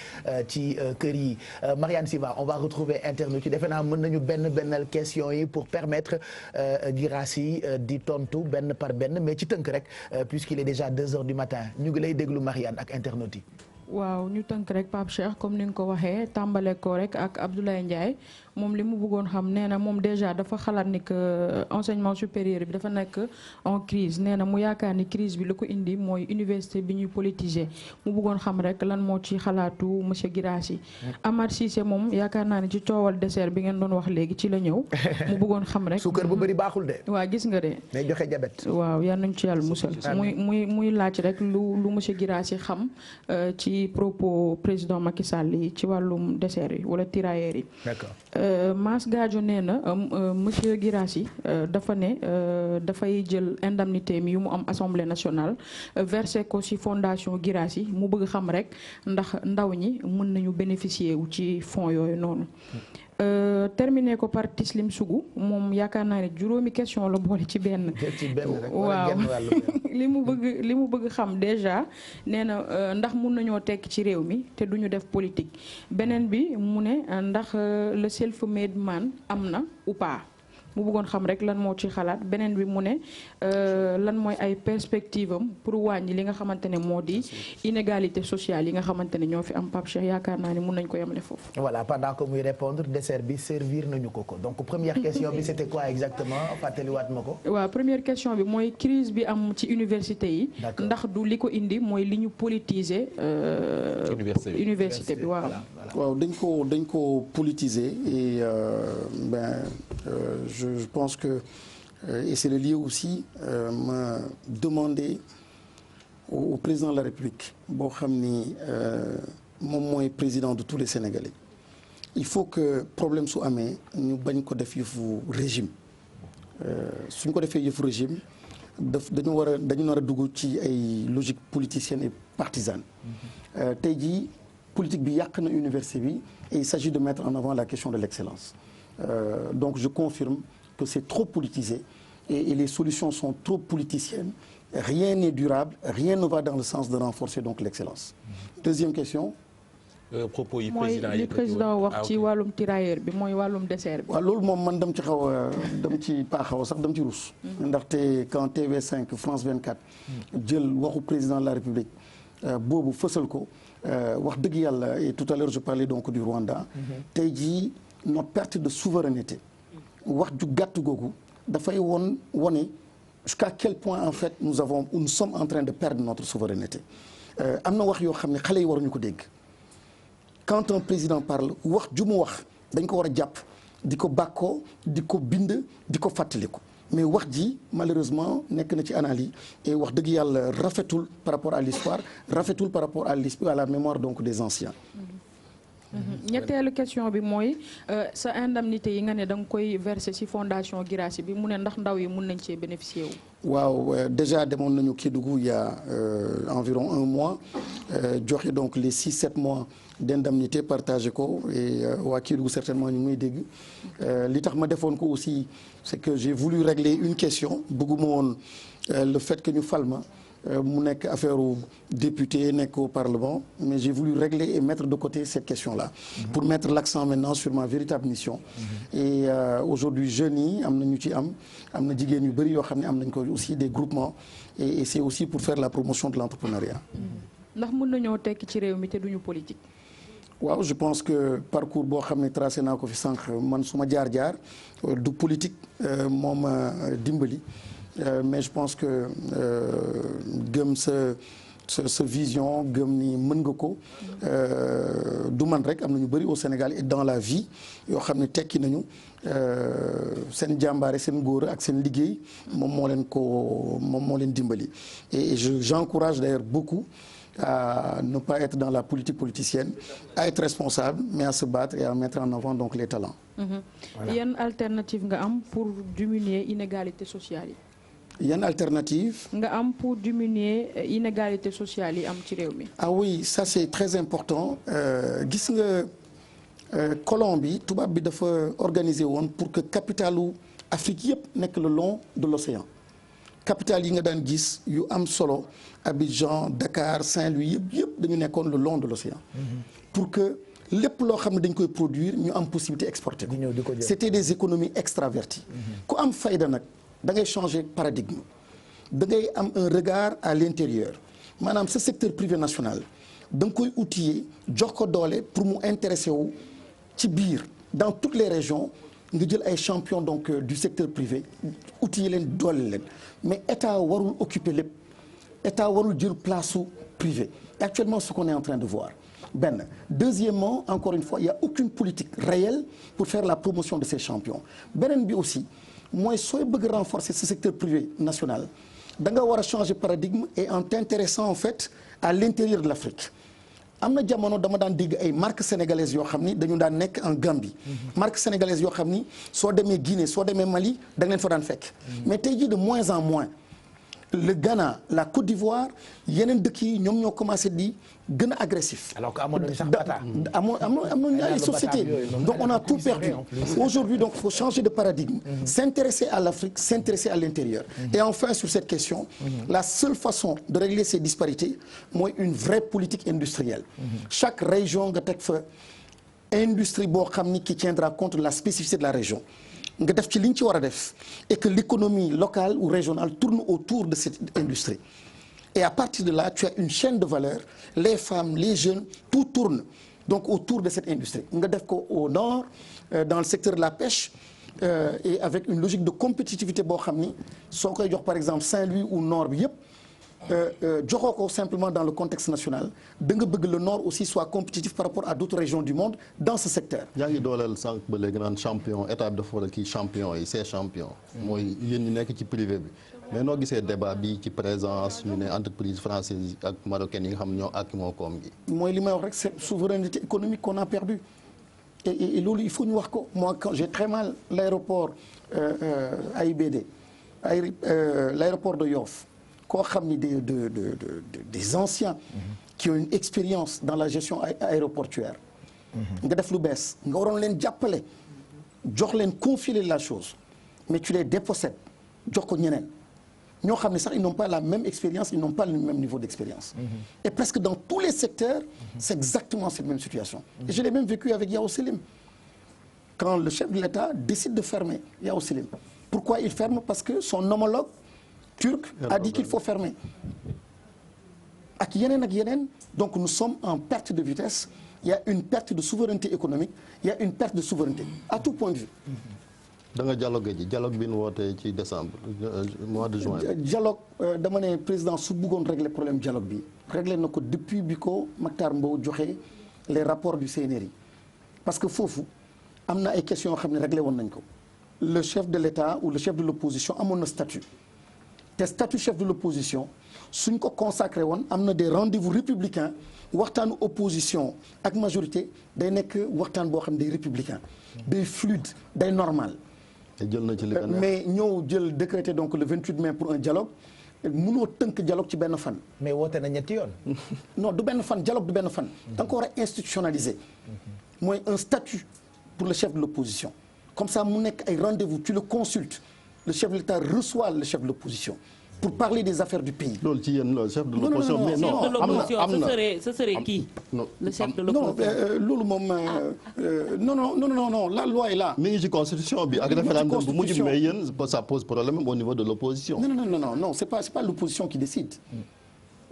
ci kër yi Marianne Siva on va retrouver internet yi defe naa mën nañu bennal question yi pour permettre Guirassy di tontu benn par benn mais ci tënk rek puisqu'il est déjà 2 heures du matin ñu ngi lay déglu Marianne ak internet yi. waaw ñu tënk rek Pape Cheikh comme ni nga ko waxee tàmbale ko rek ak Abdoulaye Ndiaye moom li mu bëggoon xam nee na moom déjà dafa xalaat ni que enseignement supérieur bi dafa nekk en crise nee na mu yaakaar ni crise bi lu ko indi mooy université bi ñuy politiser mu bëggoon xam rek lan moo ci xalaatu monsieur Guirassy. Amar Cissé moom yaakaar naa ne ci coowal dessert bi ngeen doon wax léegi ci la ñëw mu bëggoon xam rek. suukar bu bëri baaxul de. waaw gis nga de. day joxe diabète. waaw yal nañu ci yàlla musal. muy laaj rek lu monsieur Guirassy xam ci propos président Macky Sall yi ci wàllum dessert yi wala tirailleurs yi. D'accord. Mass Gadio nee na monsieur Guirassy dafa ne dafay jël indemnité mi yu mu am assemblée nationale versé ko ci fondation Guirassy mu bëgg xam rek ndax ndaw ñi mën nañu bénéficier wu ci fonds yooyu noonu. Terminé ko par Tislim Sougou moom yaakaar naa ne juróomi question la boole ci benn. waaw li mu bëgg xam déjà nee na ndax mun nañoo tekk ci réew mi te duñu def politique beneen bi mu ne ndax le self-made man am na ou pas mu bëggoon xam rek lan moo ci xalaat beneen bi mu ne lan mooy ay perspective am pour wàññi li nga xamante ne moo di inégalité sociale yi nga xamante ne ñoo fi am Pape Cheikh yaakaar naa ne mun nañ ko yemale foofu. voilà pendant que muy répondre dessert bi servir nañu ko donc première question bi c'était quoi exactement fàttaliwaat ma ko. waaw première question bi mooy crise bi am ci université yi. ndax du li ko indi mooy li ñu politiser. université bi waaw. waaw dañ ko politiser et je pense que et c'est le lieu aussi ma demander au président de la République boo xam ni moom mooy président de tous les Sénégalais il faut que problème su amee ñu bañ ko def yëfu régime suñ ko defee yëfu régime dañu nar a dugg ci ay logique politicienne et partisane tey jii politique bi yàq na université bi et il s'agit de mettre en avant la question de l'excellence donc je confirme que c'est trop politisé et les solutions sont trop politiciennes rien n'est durable rien ne va dans le sens de renforcer donc l'excellence deuxième question propos yi président wax ci wàllum tirailleur bi mooy wàllum dessert bi. waaw loolu moom man dam ci xaw a dam ci paaxaw sax dam ci ruus. ndaxte quand TV5 France 24 jël waxu président de la République boobu fësal ko wax dëgg yàlla et tout à l'heure je parlais donc du Rwanda. tey jii notre perte de souveraineté. wax ju gàtt googu dafay wone jusqu'à quel point en fait nous sommes en train de perdre notre souveraineté am na wax yoo xam ne xale yi waruñu ko dégg. quand un président parle wax ju mu wax dañ ko war a jàpp di ko bàkkoo di ko bind di ko fàttaliku mais wax ji malheureusement nekk na ci analyse et wax dëgg yàlla rafetul par rapport à l'histoire rafetul par rapport à la mémoire donc des anciens. ñetteelu question bi mooy sa indemnité yi nga ne da nga koy verser ci fondation Guirassy bi mu ne ndax ndaw yi mun nañ cee bénéficier wu. waaw déjà demoon nañu Kédougou il y a environ 1 mois joxe donc les 6-7 mois d'indemnité partagé ko et waa Kédougou certainement ñu ngi may dégg li tax ma defoon ko aussi c'est que j'ai voulu régler une question bëgguma woon le fait que ñu fal ma mu nekk affaire u député nekk au Parlement mais j'ai voulu régler et mettre de côté cette question-là pour mettre l'accent maintenant sur ma véritable mission et aujourd'hui jeunes yi am na ñu ci am na jigéen yu bëri yoo xam ne am nañ ko aussi des groupements et c'est aussi pour faire la promotion de l'entrepreneuriat. ndax mën nañoo tekki ci réew mi te duñu politique. waaw je pense que parcours boo xam ne tracé naa ko fi sànq man suma jaar-jaar du politique moo ma dimbali. Mais je pense que gëm sa vision gëm ni mën nga ko du man rek am na ñu bëri au Sénégal et dans la vie yoo xam ne tekki nañu seen jàmbaare seen góor ak seen liggéey moom moo leen dimbali et j'encourage d'ailleurs beaucoup à ne pas être dans la politique politicienne à être responsable mais à se battre et à mettre en avant donc les talents. Yan alternative nga am pour diminuer inégalité sociale yi. yan alternative nga am pour diminuer inégalité sociale yi am ci réew mi. ah oui ça c'est très important gis nga colon bi tubaab bi dafa organiser woon pour que capitalu Afrique yëpp nekk le long de l'océan capital yi nga daan gis yu am solo Abidjan Dakar Saint-Louis yëpp dañu nekkoon le long de l'océan pour que lépp loo xam ne dañ koy produire ñu am possibilité exporter ko c'était des économies extraverties ku am fayda nag da ngay changer paradigme da ngay am un regard à l'intérieur maanaam ce secteur privé national da nga koy outiller jox ko doole pour mu intéresser wu ci biir dans toutes les régions nga jël ay champions donc du secteur privé outiller leen doole leen mais état warul occuper lépp état warul jël place su privé actuellement ce qu'on est en train de voir benn deuxièmement encore une fois il y a aucune politique réelle pour faire la promotion de ces champions beneen bi aussi mooy sooy bëgg renforcer ce secteur privé national da nga war a changer paradigme et en t'intéressant en fait à l'intérieur de l'Afrique am na jamono dama daan dégg ay marques sénégalaises yoo xam ni dañu daan nekk en Gambie marques sénégalaises yoo xam ni soo demee Guinée soo demee Mali da nga leen fa daan fekk mais tey jii de moins en moins le Ghana la Côte d'Ivoire yeneen dëkk yi ñoom ñoo commencé di gën a agressif. alors que amoon nañu sax bata. amoon nañu ay sociétés donc on a tout perdu. aujourd'hui donc il faut changer de paradigme. s'intéresser à l'Afrique s'intéresser à l'intérieur. et enfin sur cette question. la seule façon de régler ces disparités mooy une vraie politique industrielle. chaque région nga teg fa industrie boo xam ni qui tiendra compte de la spécificité de la région. nga def ci li ñu ci war a def et que l'économie locale ou régionale tourne autour de cette industrie et à partir de là tu as une chaîne de valeur les femmes les jeunes tout tourne donc autour de cette industrie nga def ko au nord dans le secteur de la pêche et avec une logique de compétitivité boo xam ni soo koy jox par exemple Saint-Louis ou nord bi yëpp joxoo ko simplement dans le contexte national da nga bëgg le nord aussi soit compétitif par rapport à d'autres régions du monde dans ce secteur. yaa ngi dooleel sànq ba léegi naan champion état bi dafa war a kii champion yi c'est champion. mooy yéen ñi nekk ci privé bi. mais noo gisee débat bi ci présence ñu ne entreprise française ak marocaine yi nga xam ne ñoo ak moo koom gi. mooy li may wax rek c'est souveraineté économique qu'on a perdu et loolu il faut ñu wax ko moi quand j'ai très mal l'aéroport AIBD l'aéroport de Yoff koo xam ni des anciens qui ont une expérience dans la gestion aéroportuaire nga def lu bees nga waroon leen jàppale jox leen confier la chose mais tu les dépossèdes jox ko ñeneen ñoo xam ne sax ils n'ont pas la même expérience ils n'ont pas le même niveau d'expérience et presque dans tous les secteurs c'est exactement cette même situation et je l'ai même vécu avec Yao Selim quand le chef de l'État décide de fermer Yao Selim pourquoi il ferme parce que son homologue turc a dit qu'il faut fermer ak yeneen donc nous sommes en perte de vitesse il y a une perte de souveraineté économique il y a une perte de souveraineté à tout point de vue da nga dialogue bi nu wootee ci décembre mois de juin. dialogue dama ne président su bëggoon régler problème dialogue bi régler na ko depuis bi ko Mactar Mbow joxe les rapports du CNRI parce que foofu am na ay questions yoo xam ne réglé woon nañ ko le chef de l'État ou le chef de l'opposition amoon na statut te statut chef de l'opposition suñ ko consacré woon am na des rendez-vous républicains waxtaanu opposition ak majorité day nekk waxtaan boo xam ne day républicain day fluide day normal jël na ci li mais ñëw jël décrété donc le 28 mai pour un dialogue mënoo tënk dialogue ci benn fan. mais woote na ñetti yoon. non du benn fan dialogue du benn fan. da nga ko war a institutionnaliser. mooy un statut pour le chef de l'opposition comme ça mu nekk ay rendez-vous tu le consultes le chef de l'État reçoit le chef de l'opposition pour parler des affaires du pays. loolu ci yéen le chef de l'opposition mais non am na ce serait qui le chef de l'opposition loolu moom non la loi est là. mi ngi ci constitution bi ak référendum bu mujj mais yéen ça pose problème au niveau de l'opposition. non c'est pas l'opposition qui décide.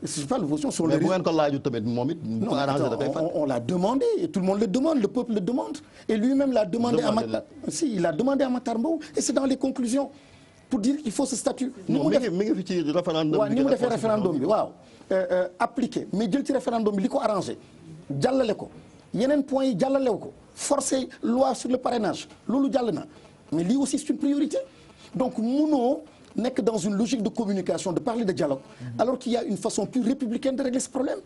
c'est pas l'opposition sur les. mais bu ngeen ko laaju tamit moom it. non on l'a demandé et tout le monde le demande le peuple le demande et lui-même l'a demandé à Mactar il a demandé à Mactar Mbow et c'est dans les conclusions pour dire qu'il faut ce statut. non mi ngi fi ci référendum bi. waaw ni mu defee référendum bi waaw. appliqué mais jël ci référendum bi li ko arrangé jàllale ko yeneen points yi jàllalew ko forcer loi sur le parrainage loolu jàll na mais lii aussi c'est une priorité donc munoo nekk dans une logique de communication de parler de dialogue alors qu'il y a une façon plus républicaine de régler ce problème.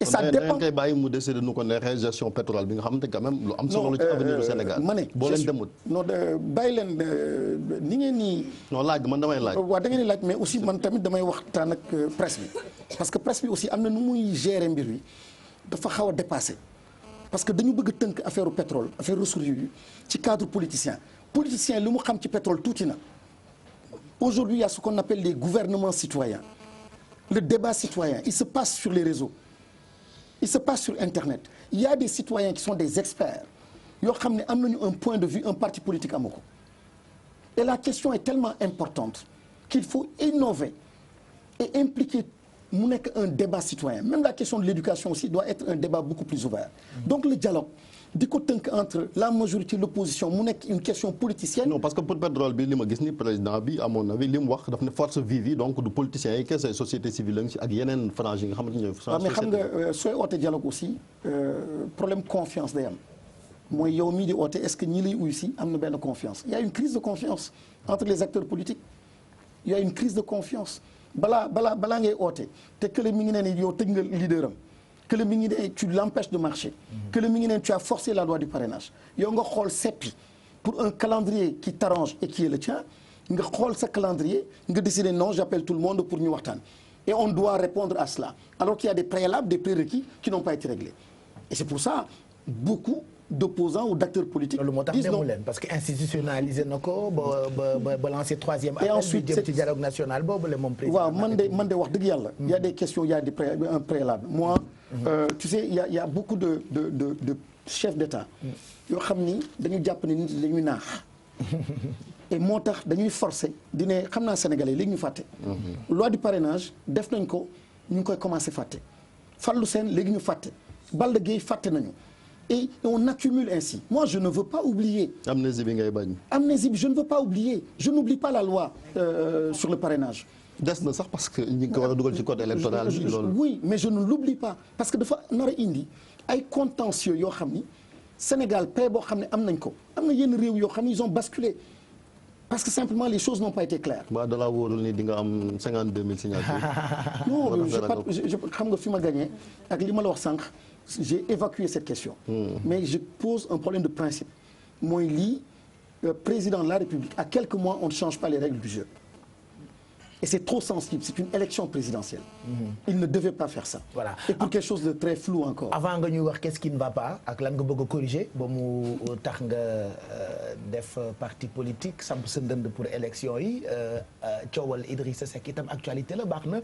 et ça dépend koy bàyyi mu décider nu ko neexee gestion pétrole bi nga xamante quand même lu am solo ci avenir du Sénégal. ma ne boo leen demut. non bàyyi leen ni ngeen nii. non laaj man damay laaj. waaw da ngeen di laaj mais aussi man tamit damay waxtaan ak presse bi parce que presse bi aussi am na nu muy gérer mbir wi dafa xaw a dépassé parce que dañu bëgg tënk affaire pétrole affaire ressources yi ci cadre politicien li mu xam ci pétrole tuuti na. Aujourd'hui, il y a ce qu'on appelle les gouvernements citoyens. Le débat citoyen, il se passe sur les réseaux. Il se passe sur Internet. Il y a des citoyens qui sont des experts. Yoo xam ne am nañu un point de vue un parti politique amu ko. Et la question est tellement importante qu'il faut innover et impliquer mu nekk un débat citoyen. Même la question de l'éducation aussi doit être un débat beaucoup plus ouvert. Donc le dialogue di ko tënk entre la majorité et l'opposition mu nekk une question politicienne. non parce que pour pétrole bi li ma gis ni président bi à mon avis li mu wax daf ne force vive yi donc du politiciens yi kese société civile la ngi ci ak yeneen franges yi nga xamante ne. waaw mais xam nga sooy oote dialogue aussi problème confiance day am mooy yow mii di oote est-ce que ñi lay uyu si am na benn confiance. Il y a une crise de confiance entre les acteurs politiques il y a une crise de confiance balaa ngay oote te kële mi ngi ne ni yow tëj nga leader am. que le mi ngi ne tu l'empêches de marcher que le mi ngi ne tu as forcé la loi du parrainage yow nga xool seppi pour un calendrier qui t'arrange et qui est le tien nga xool sa calendrier nga décider non j'appelle tout le monde pour ñu waxtaan et on doit répondre à cela alors qu'il y a des préalables des prérequis qui n'ont pas été réglés et c'est pour ça beaucoup d'opposants ou d'acteurs politiques disent non parce que institutionnalisé na ko ba lancer troisième appel. et ensuite jëm ci dialogue national boobu la moom président. waaw man de wax dëgg yàlla. il y a des questions il y a un préalable moi. Tu sais il y a beaucoup de chefs d'État yoo xam ni dañu jàpp ne nit dañuy naax et moo tax dañuy forcer di ne xam naa sénégalais léegi ñu fàtte. loi du parrainage def nañ ko ñu ngi koy commencer fàtte Fallou Sène léegi ñu fàtte Balla Gaye fàtte nañu et on accumule ainsi moi je ne veux pas oublier. amnésie bi ngay bañ. amnésie bi je ne veux pas oublier je n'oublie pas la loi sur le parrainage des na sax parce que ñu ngi ko war a dugal ci code électoral bi loolu. oui mais je ne l'oublie pas parce que dafa nar a indi ay contentieux yoo xam ni Sénégal paix boo xam ne am nañ ko am na yenn réew yoo xam ne ils ont basculé parce que simplement les choses n'ont pas été claires. ba da laa wóorul ni di nga am 52 000 signatures. non xam nga fi ma gagné ak li ma la wax sànq j'ai évacué cette question. mais je pose un problème de principe mooy lii président de la République à quelques mois on ne change pas les règles du jeu. Et c'est trop sensible, c'est une élection présidentielle. Il ne devait pas faire ça. Voilà. Et pour quelque chose de très flou encore. Avant nga ñuy wax qu'est-ce qui ne va pas ak lan nga bëgg a corriger ba mu tax nga def parti politique samp sa ndënd pour élection yi coowal Idrissa Seck itam actualité la baax na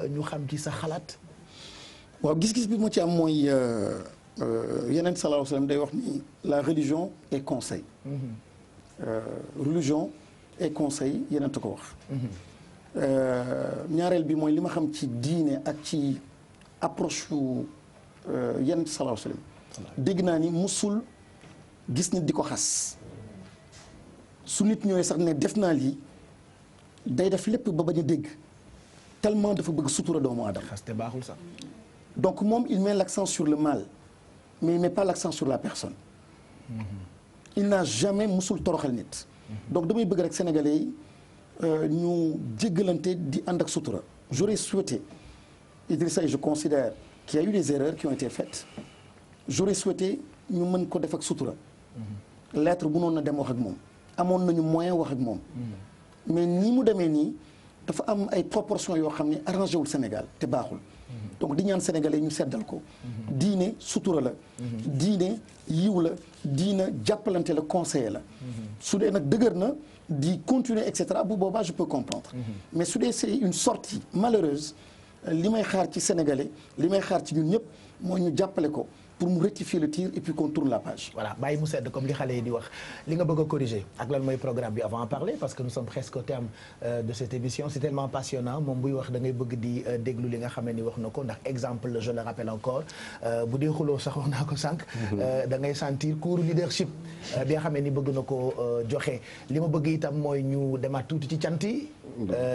ñu xam ci sa xalaat. waaw gis-gis bi moo ci am mooy yeneen sallallahu alayhi wa sallam day wax ni la religion est conseil. Religion et conseil yeneen ta ko wax. ñaareel bi mooy li ma xam ci diine ak ci approche yu yenn sallallahu alayhi wa sallam dégg naa ni musul gis nit di ko xas su nit ñëwee sax ne def naa lii day def lépp ba bañ a dégg tellement dafa bëgg sutura doomu aadama. xas te baaxul sax. donc moom il met l'accent sur le mal mais il met pas l'accent sur la personne. il n'a jamais musul toroxal nit. donc damay bëgg rek sénégalais yi. ñu jéggalante di ànd ak sutura. J'aurais souhaité Idrissa et je considère qu'il y a eu des erreurs qui ont été faites j'aurais souhaité ñu mën ko def ak sutura. lettre bu noon na dem wax ak moom amoon nañu moyen wax ak moom. mais nii mu demee nii dafa am ay proportions yoo xam ne arrangé wul Sénégal te baaxul. donc di ñaan sénégalais ñu seddal ko. diine sutura la. diine yiw la diine jàppalante la conseiller la. su dee nag dëgër na. di continuer et cetera bu boobaa je peux comprendre. mais su dee c'est une sortie malheureuse li may xaar ci sénégalais li may xaar ci ñun ñëpp mooy ñu jàppale ko pour mu rectifier le tir et puis qu'on tourne la page. voilà bàyyi mu sedd comme li xale yi di wax li nga bëgg a corriger ak lan mooy programme bi avant à parler parce que nous sommes presque au terme de cette émission c'est tellement passionnant moom buy wax da ngay bëgg di déglu li nga xam ne ni wax na ko ndax exemple je le rappelle encore bu dee xuloo sax wax naa ko sànq. da ngay sentir cours leadership bi nga xam ne ni bëgg na ko joxe li ma bëgg itam mooy ñu demaat tuuti ci cant yi.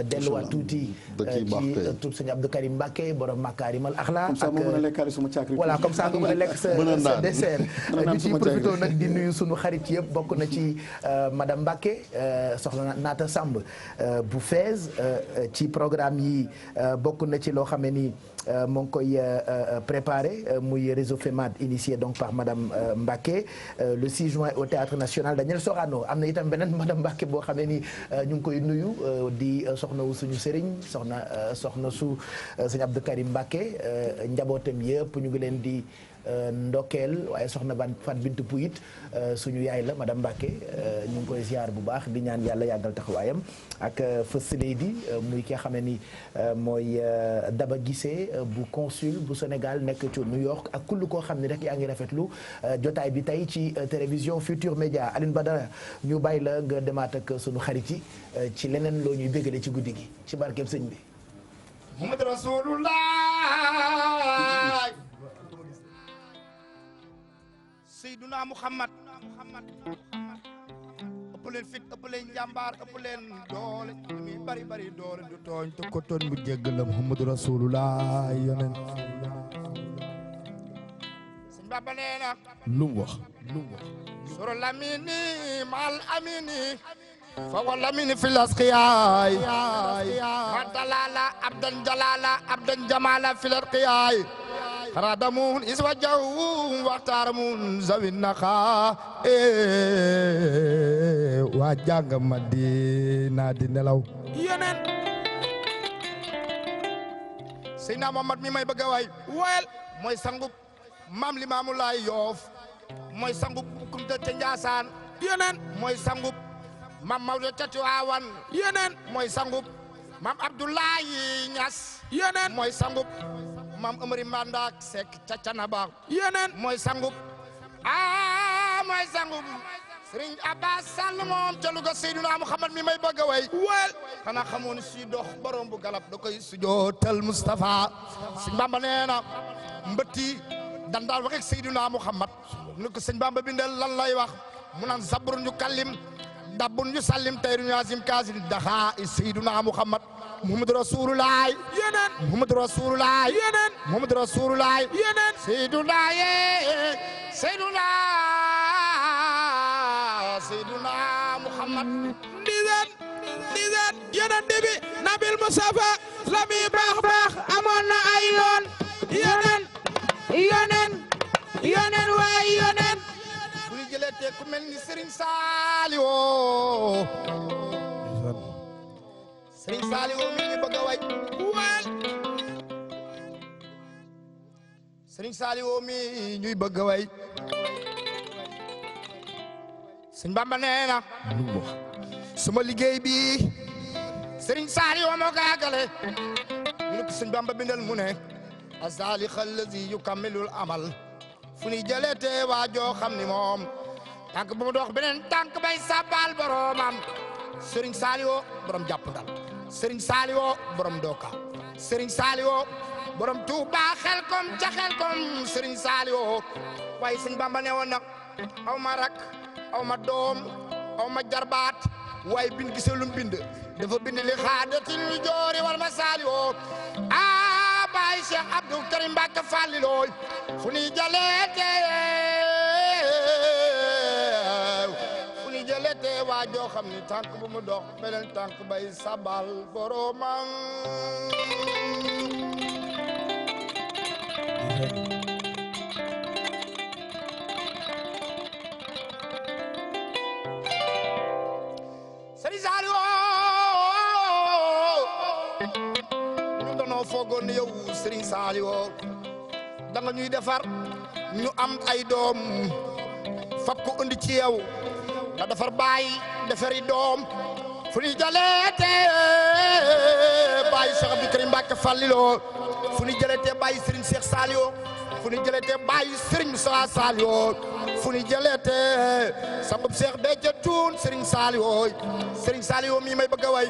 delluwaat tuuti ci tub sëñ Abdou Karim Mbacké borom Makarimal Akhlaq. voilà comme ça nga mën a lekk sa dessert ñu ciy profité nag di nuyu sunu xarit yëpp bokk na ci madame Mbacké soxna Naata Samb bu Fès ci programme yi bokk na ci loo xam ne ni moo ngi koy préparé muy réseau FEMAD initié donc par madame Mbacké le 6 juin au théâtre national Daniel Sorano am na itam beneen madame Mbacké boo xam ne ni ñu ngi koy nuyu di soxna wu suñu sëriñ soxna su sëñ Abdou Karim Mbacké njabootam yëpp ñu ngi leen di ndokkeel waaye soxna Fat Bintou Pouit suñu yaay la madame Mbacké ñu ngi koy ziar bu baax di ñaan yàlla yàggal taxawaayam ak First Lady muy ki nga xam ne ni mooy Daba Guissé bu consul bu Sénégal nekk ci New York ak kull koo xam ne rek yaa ngi rafetlu jotaay bi tey ci télévision Futur Média Alioune Badara ñu bàyyi la nga demaat ak suñu xarit yi ci leneen loo ñuy bégale ci guddi gi ci barkeem sëñ bi. Muhammad Rasulullah Seyduna Muhammad ëpp leen fit ëpp leen njàmbaar ëpp leen doole mi bari bari doole du tooñ te ko tooñ bu jéggal la Muhammadu Rasulullah yonent sëñ Baba nee na lu mu wax soro lamini mal amini fa walamini fil asqiyaay man dalala abdan jalala abdan jamala fil asqiyaay xaradamun iswa jaw waxtaaramun zawin naxa waa jàng Madina di nelaw yeneen Seydina Muhammad mi may bëgg a way woyal mooy sangub maam Limaamu Laay Yoof mooy sangub Kunta ca Njaasaan yeneen mooy sangub maam Mawdo ca Tiwaawan yeneen mooy sangub maam Abdoulaye Ñas yeneen mooy sangub maam Amari Mandak Seck ca Canaba yeneen mooy sangub mooy sangub Serigne Abbas Sall moom ca Louga Seydina Muhammad mi may bëgg a way wel xanaa xamoon si dox borom bu galab da koy sujootal Mustafa Sëñ Bamba nee na mbëtti dan daal wax ak Seydina Muhammad ni ko Sëñ Bamba bindal lan lay wax mu naan sabrun yu kallim dabbun yu sallim tayrun yu azim kaasin daxa Seydina Muhammad Muhammadu Rasulullah yeneen Muhammadu Rasulullah yeneen Muhammadu Rasulullah yeneen Seyduna Muhammad dizan yeneen dibi Nabil Mustafa la mi baax baax amoon na ay yoon yeneen waay yeneen fu ñu jëlee te ku mel ni Serigne Saliou Serigne Saliou mi ngi bëgg a way waal Serigne Saliou mi ñuy bëgg a way Serigne Bamba nee na suma liggéey bi Serigne Saliou moo ko àggale ñu ko Serigne Bamba bindal mu ne azalika allazi yukammilul amal fu ñuy jëlee te waajoo xam ni moom tànk bu mu dox beneen tànk bay sabal boromam Serigne Saliou borom jàpp ndal Serigne Saliou borom doka Serigne Saliou borom Touba xel kom ca xel kom Serigne Saliou waaye Serigne Bamba ne woon nag aw ma rak aw ma doom aw ma jarbaat waaye bind gisee lu mu bind dafa bind li xaadatil joori wal ma Saliou baay Cheikh Abdou Karim Mbacke Fallilooy fu ñuy jëleete waa joo xam ni tànk bu mu dox beneen tànk bay sabal boromam Serigne Saliou ñu doonoo foogoon ne yow Serigne Saliou da nga ñuy defar ñu am ay doom fab ko indi ci yow nga defar baay defari doom fu ñuy jëleete baay Cheikh Abdou Karim Mbacke Falliloo fu ñuy jëleete baay Serigne Cheikh Saliou fu ñuy jëleete baay Serigne Moussa Saliou fu ñuy jëleete sabab Cheikh Béthio Thioune Serigne Saliou Serigne Saliou mii may bëgg a way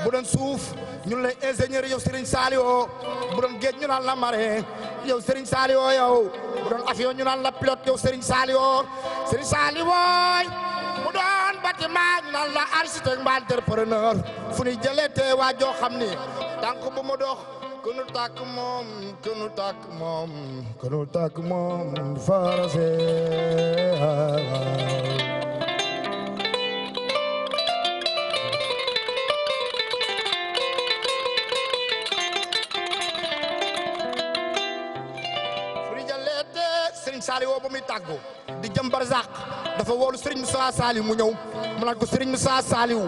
bu doon suuf ñun lay ingénieur yow Serigne Saliou bu doon géej ñu naan la marin yow Serigne Saliou yow bu doon avion ñu naan la pilote yow Serigne Saliou Serigne Saliou bu doon bâtiment ñu naan la architecte mbaa entrepreneur fu ñuy jëleete waa joo xam ni tànk bu mu dox kënu tàkk moom farase Serigne Saliou ba muy tàggoo di jëm barzak dafa woolu Serigne Moussa Saliou mu ñëw mu naan ko Serigne Moussa Saliou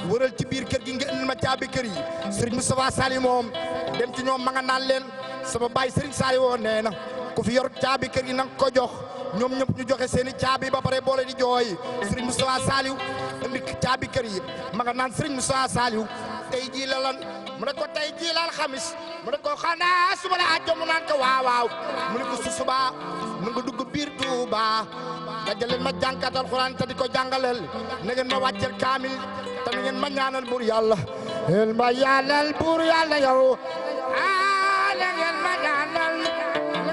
wëral ci biir kër gi nga indil ma caabi kër yi Serigne Moussa Saliou moom dem ci ñoom ma nga naan leen sama baay Serigne Saliou nee na ku fi yor caabi kër gi nanga ko jox ñoom ñëpp ñu joxe seeni caabi ba pare boole di jooy Serigne Moussa Saliou indi caabi kër yi ma nga naan Serigne Moussa Saliou tey jii la lan mu ne ko tey jii la alxamis mu ne ko xanaa suba la àjjuma mu naan ko waaw mu ne ko su suba mu nga dugg biir Touba dajaleen ma jànkat alxuraan te di ko jàngaleel na ngeen ma wàccel kaamil te na ngeen ma ñaanal buur yàlla el ma ñaanal buur yàlla yow na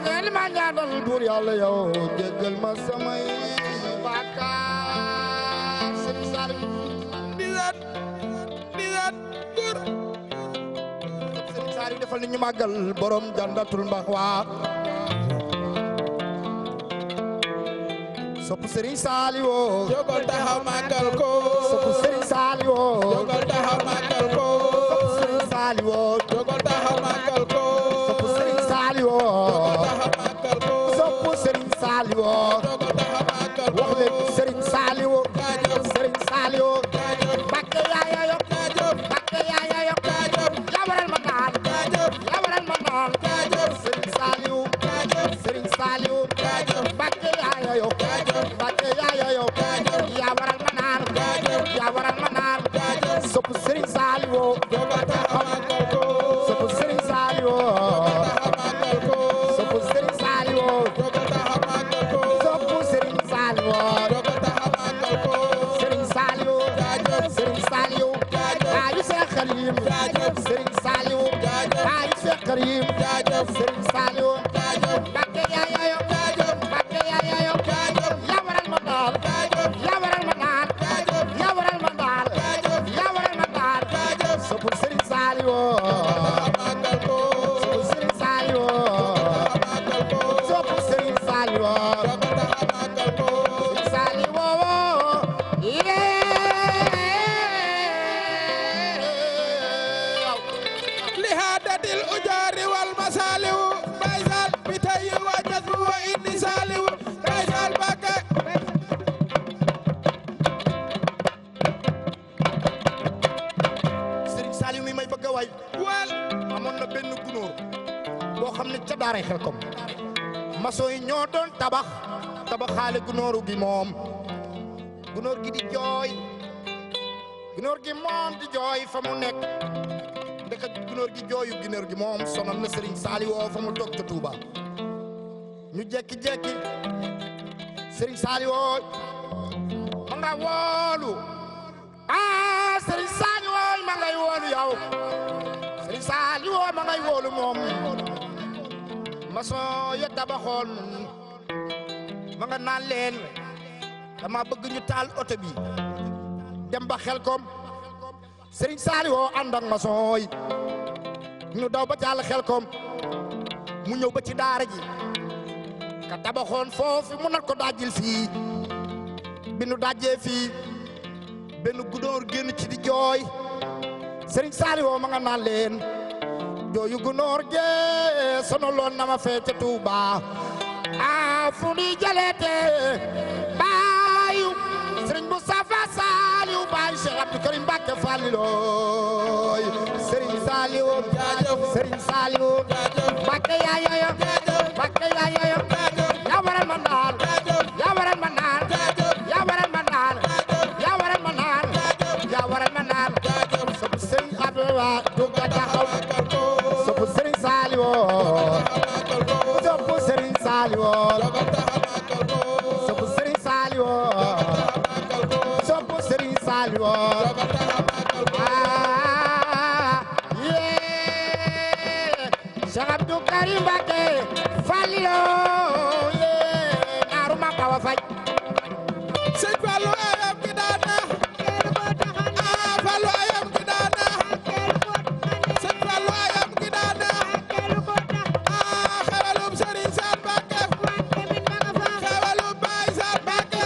ngeen ma ñaanal buur yàlla yow jéggal ma samay bàkkaar Serigne Saliou Serigne Saliou defal ni ñu màggal borom jandatul maxwa sopp Serigne Saliou jógal taxaw màggal ko sopp Serigne Saliou jógal taxaw màggal ko sopp Serigne Saliou jógal taxaw màggal ko sopp Serigne Saliou sopp Serigne Saliou wax leen Serigne Saliou Serigne Saliou Mbacke yaaya yok Mbacke yaaya yok yaa waral ma naan yaa waral ma naan Serigne Saliou Serigne Saliou Mbacke yaaya yok Mbacke yaaya yok yaa waral ma naan yaa waral ma naan sopp Serigne Saliou sopp Serigne Saliou sopp Serigne Saliou sopp Serigne Saliou Serigne Saliou Serigne Saliou baayu Seex Xarim Serigne Saliou baayu Seex Xarim Serigne Saliou Mbacke yaaya yok Mbacke yaaya yok yaa waral ma daal yaa waral ma daal yaa waral ma daal yaa waral ma daal daara Xelkom maçon yi ñoo doon tabaxaale gunóoru gi moom gunóor gi di jooy gunóor gi moom di jooy fa mu nekk ndeka gunóor gi jooyu gunóor gi moom sonal na Serigne Saliou fa mu toog ca Touba ñu jekki-jekki Serigne Saliou ma nga woolu Serigne Saliou ma ngay woolu yow Serigne Saliou ma ngay woolu moom maçon ya tabaxoon ma nga naan leen dama bëgg ñu taal oto bi dem ba Xelkom Serigne Saliou ànd ak maçon yi ñu daw ba taal Xelkom mu ñëw ba ci daara ji ka tabaxoon foofu mu nat ko dajjil fii bi nu dajjee fii benn gunóor génn ci di jooy Serigne Saliou ma nga naan leen jooyu gunóor gee sonaloon na ma fee ca Touba fu ni jaleete baayu Serigne Moustapha Saliou baayu Cheikh Abdou Karim Mbacké Fallilooy Serigne Saliou Serigne Saliou Mbacké yaa yoyo Mbacké yaa yoyo yaa waral ma naan yaa waral ma naan yaa waral ma naan yaa waral ma naan yaa waral ma naan sopp Serigne Abdou duga taxaw sopp Serigne Saliou sopp Serigne Saliou sopp Serigne Saliou sopp Serigne Saliou Cheikh Abdou Karim Mbacké Falliloo naaru ma kawa faj Sëñ Fallu ayam gi daana Fallu ayam gi daana Sëñ Fallu ayam gi daana xewalum Serigne Sall Mbacké xewalum Baye Sall Mbacké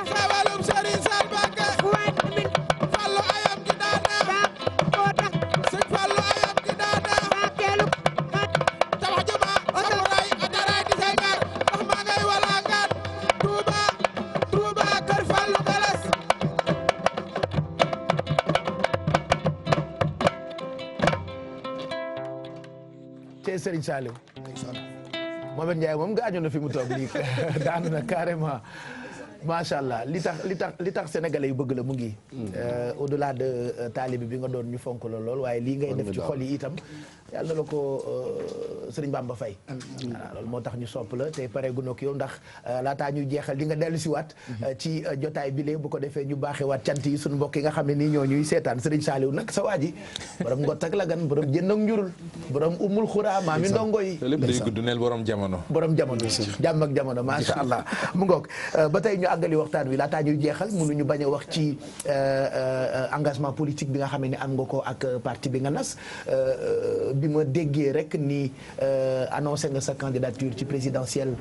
xewalum Serigne Sall Mbacké Fallu ayam gi daana Sëñ Fallu ayam gi daana tabax juma samuray ataray di say gar wax maa ngay wala ngaan Touba kër Fallu Galas te Serigne Saliou Mohamed Ndiaye moom gaañoon na fi mu toog lii daanu na carrément macha allah li tax sénégalais yu bëgg la mu ngi au delà de taalibi bi nga doon ñu fonk la lool waaye lii ngay def ci xol yi itam yàlla na la ko Serigne Bamba Faye voilà loolu moo tax ñu sopp la te pare gu nag yow ndax laataa ñuy jeexal di nga dellu si waat ci jotaay bi lee bu ko defee ñu baaxee waat cant yi suñu mbokk yi nga xam ne nii ñoo ñuy seetaan Serigne Saliou nag sa waa ji borom ngott ak lagan borom jënd ak njurul borom umul xuraa maa mi ndongo yi lépp day gudd neel borom jamono jàmm ak jamono macha allah mu ngoog ba tey ñu àggali waxtaan wi laataa ñuy jeexal mënuñu bañ a wax ci engagement politique bi nga xam ne am nga ko ak parti bi nga nas bi ma déggee rek ni annoncé nga sa candidature ci présidentielle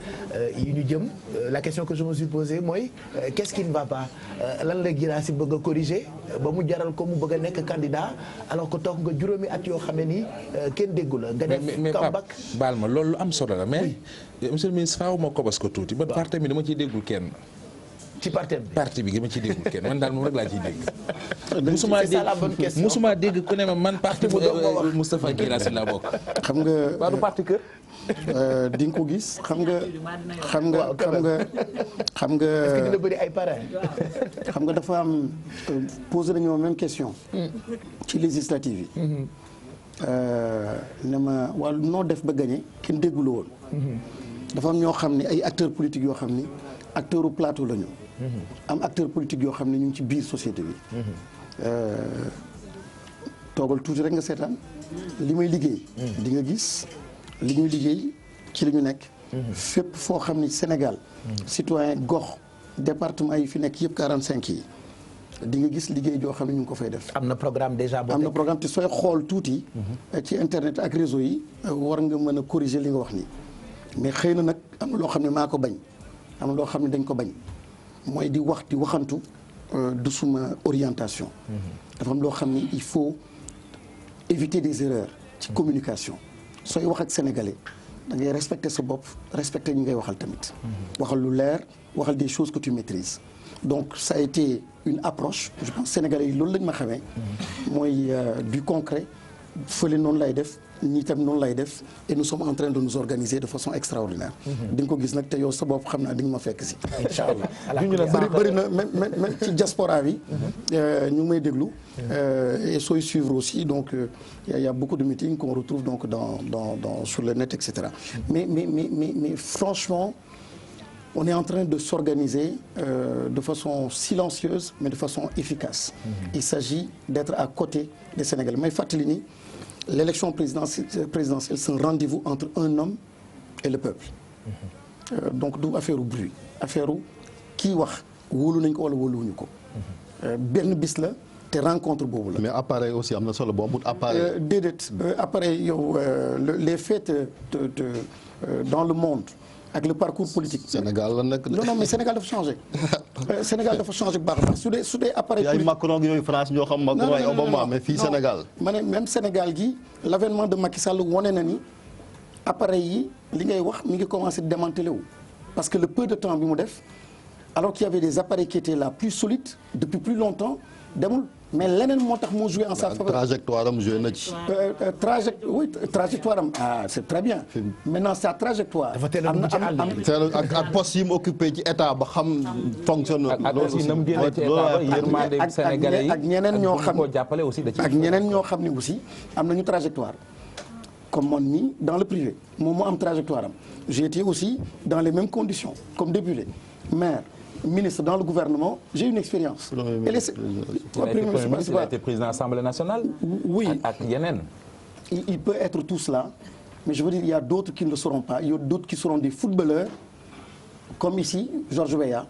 yi ñu jëm la question que je me suis posée mooy qu'est-ce qui ne va pas lan la Guirassy bëgg a corriger ba mu jaral ko mu bëgg a nekk candidat alors que toog nga juróomi at yoo xam ne nii kenn déggu la nga def comeback baal ma loolu lu am solo la mais monsieur le ministre faaw ma kobas ko tuuti ba parti mi dama ciy déggul kenn ci parti bi gi ma ciy déggul kenn man daal moom rek laa ciy dégg musuma dégg ku ne ma man parti bu Moustapha Guirassy laa bokk xam nga waa du parti kër di nga ko gis xam nga est-ce que dina bëri ay parrain xam nga dafa am posé nañu même question ci législative yi ne ma wàllu noo def ba gagné kenn déggulu woon dafa am ñoo xam ne ay acteurs politiques yoo xam ni acteur u plateau lañu am acteur politique yoo xam ne ñu ngi ci biir société bi toogal tuuti rek nga seetaan li may liggéey di nga gis li ñuy liggéey ci li ñu nekk fépp foo xam ni Sénégal citoyen gox département yi fi nekk yëpp 45 yi di nga gis liggéey joo xam ne ñu ngi ko fay def am na programme déjà am na programme te sooy xool tuuti ci internet ak réseau yi war nga mën a corriger li nga wax nii mais xëy na nag am na loo xam ne maa ko bañ am na loo xam ne dañ ko bañ mooy di wax di waxantu du suma orientation dafa am loo xam ne il faut éviter des erreurs ci communication sooy wax ak sénégalais da ngay respecter sa bopp respecter ñi ngay waxal tamit waxal lu leer waxal des choses que tu maîtrises donc ça a été une approche je pense sénégalais yi loolu lañ ma xamee mooy du concret fële noonu lay def ñi tam noonu lay def et nous sommes en train de nous organiser de façon extraordinaire. di nga ko gis nag te yow sa bopp xam naa di nga ma fekk si. incha allah bëri na même ci diaspora bi. ñu ngi may déglu. et sooy suivre aussi donc il y a beaucoup de meetings qu'on retrouve donc dans sur le net et cetera. mais franchement. On est en train de s'organiser de façon silencieuse mais de façon efficace. Il s'agit d'être à côté des Sénégalais. may fàttali ni l'élection présidentielle c'est un rendez-vous entre un homme et le peuple. Donc du affaire u bruit affaire u kii wax wóolu nañ ko wala wóoluwuñu ko. benn bis la te rencontre boobu la. mais appareil aussi am na solo boobu appareil. déedéet appareil yow les faits dans le monde. ak le parcours politique. Sénégal la nekk. non mais Sénégal dafa changé. Sénégal dafa changé bu baax a baax su dee appareil politique. ay Macron yooyu France ñoo xam Macron ay Obama mais fii Sénégal. ma ne même Sénégal gi l'avènement de Macky Sall wane na ni appareil yi li ngay wax mi ngi commencé démantelé wu. parce que le peu de temps bi mu def alors qu'il y avait des appareils qui étaient là plus solides depuis plus longtemps demul. mais leneen moo tax moo joué en sa faveur. trajectoire am joué na ci. trajectoire am c'est très bien. maintenant sa trajectoire. dafa teel a dugg ci àll bi ak poste yi mu occupé ci état ba xam fonctionne. ak aussi na mu génne ci état ba yërmande Sénégalais yi ak ñeneen ñoo xam ko jàppale aussi da ci ak ñeneen ñoo xam ne aussi am nañu trajectoire. comme man nii dans le privé moom moo am trajectoire am j'ai été aussi dans les mêmes conditions comme député maire. ministre dans le gouvernement j'ai une expérience. Il a été président de l'Assemblée nationale. Oui. ak yeneen. Il peut être tout cela mais je veux dire il y a d'autres qui ne le seront pas il y a d'autres qui seront des footballeurs comme ici Georges Weah.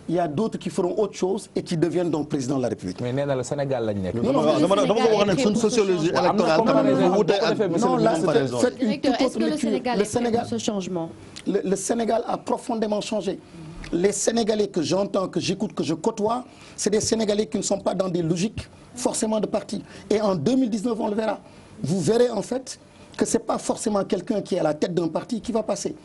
Il y a d'autres qui feront autre chose et qui deviennent donc président de la République. mais nee na la Sénégal lañ nekk. dama ko wax nag suñu sociologie électorale non là c'est une toute autre lecture. Le Sénégal ce changement. Le Sénégal a profondément changé. Les Sénégalais que j'entends, que j'écoute, que je côtoie, c'est des Sénégalais qui ne sont pas dans des logiques forcément de parti. Et en 2019, on le verra. Vous verrez en fait que c'est pas forcément quelqu'un qui est à la tête d'un parti qui va passer.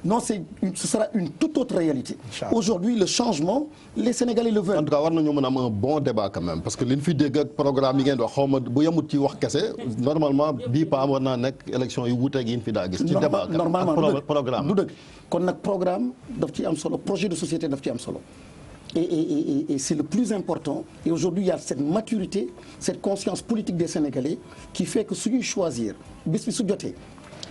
Non, ce sera une toute autre réalité. Aujourd'hui, le changement, les Sénégalais le veulent. En tout cas, war nañu mën a am un bon débat quand même parce que li ñu fi dégg ak programme yi ngeen di wax xaw ma bu yemut ci wax kese normalement bii pa war naa nekk élection yu wuuteeg yi ñu fi daa gis. ci débat normalement programme du dëgg kon nag programme daf ci am solo projet de société daf ci am solo. Et c'est le plus important. Et aujourd'hui, il y a cette maturité, cette conscience politique des Sénégalais qui fait que suñuy choisir bés bi su jotee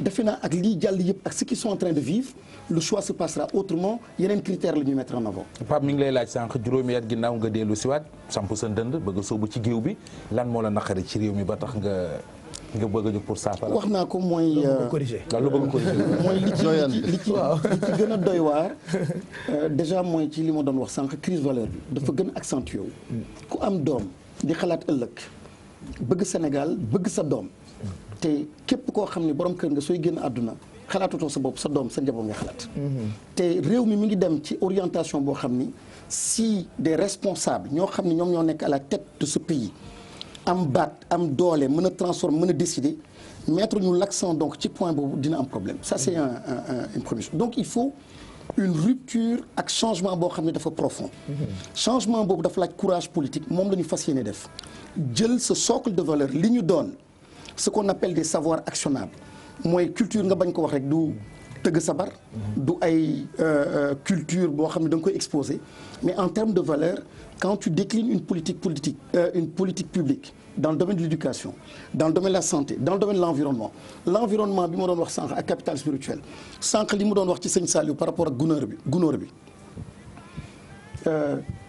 defe naa ak lii jàll yëpp ak ce qu'ils sont en train de vivre le choix se passera autrement yeneen critères la ñuy mettre en avant. Pape mi ngi lay laaj sànq juróomi at ginnaaw nga dellu siwaat samp sa ndënd bëgg a sóobu ci géew bi lan moo la naqari ci réew mi ba tax nga bëgg a jóg pour saafara. wax naa ko mooy. corriger mooy li ci gën a doy waar déjà mooy ci li ma doon wax sànq crise valeur bi dafa gën a accentué wu. ku am doom di xalaat ëllëg bëgg Sénégal bëgg sa doom te képp koo xam ne borom kër nga sooy génn àdduna xalaatutoo sa bopp sa doom sa njaboot nga xalaat. te réew mi ngi dem ci orientation boo xam ni si des responsables ñoo xam ne ñoom ñoo nekk à la tête de ce pays. am baat am doole mën a transformer mën a décider mettre ñu l'accent donc ci point boobu dina am problème ça c'est une première chose donc il faut une rupture ak changement boo xam ne dafa profond changement boobu dafa laaj courage politique moom la ñu fas yéene def jël ce socle de valeur li ñu doon ce qu'on appelle des savoirs actionnables mooy culture nga bañ ko wax rek du tëgg sabar du ay culture boo xam ne da nga koy exposer mais en termes de valeur quand tu déclines une politique publique dans le domaine de l'éducation dans le domaine de la santé dans le domaine de l'environnement bi ma doon wax sànq ak capital spirituel sànq li mu doon wax ci sëñ Saliou par rapport ak gunóor bi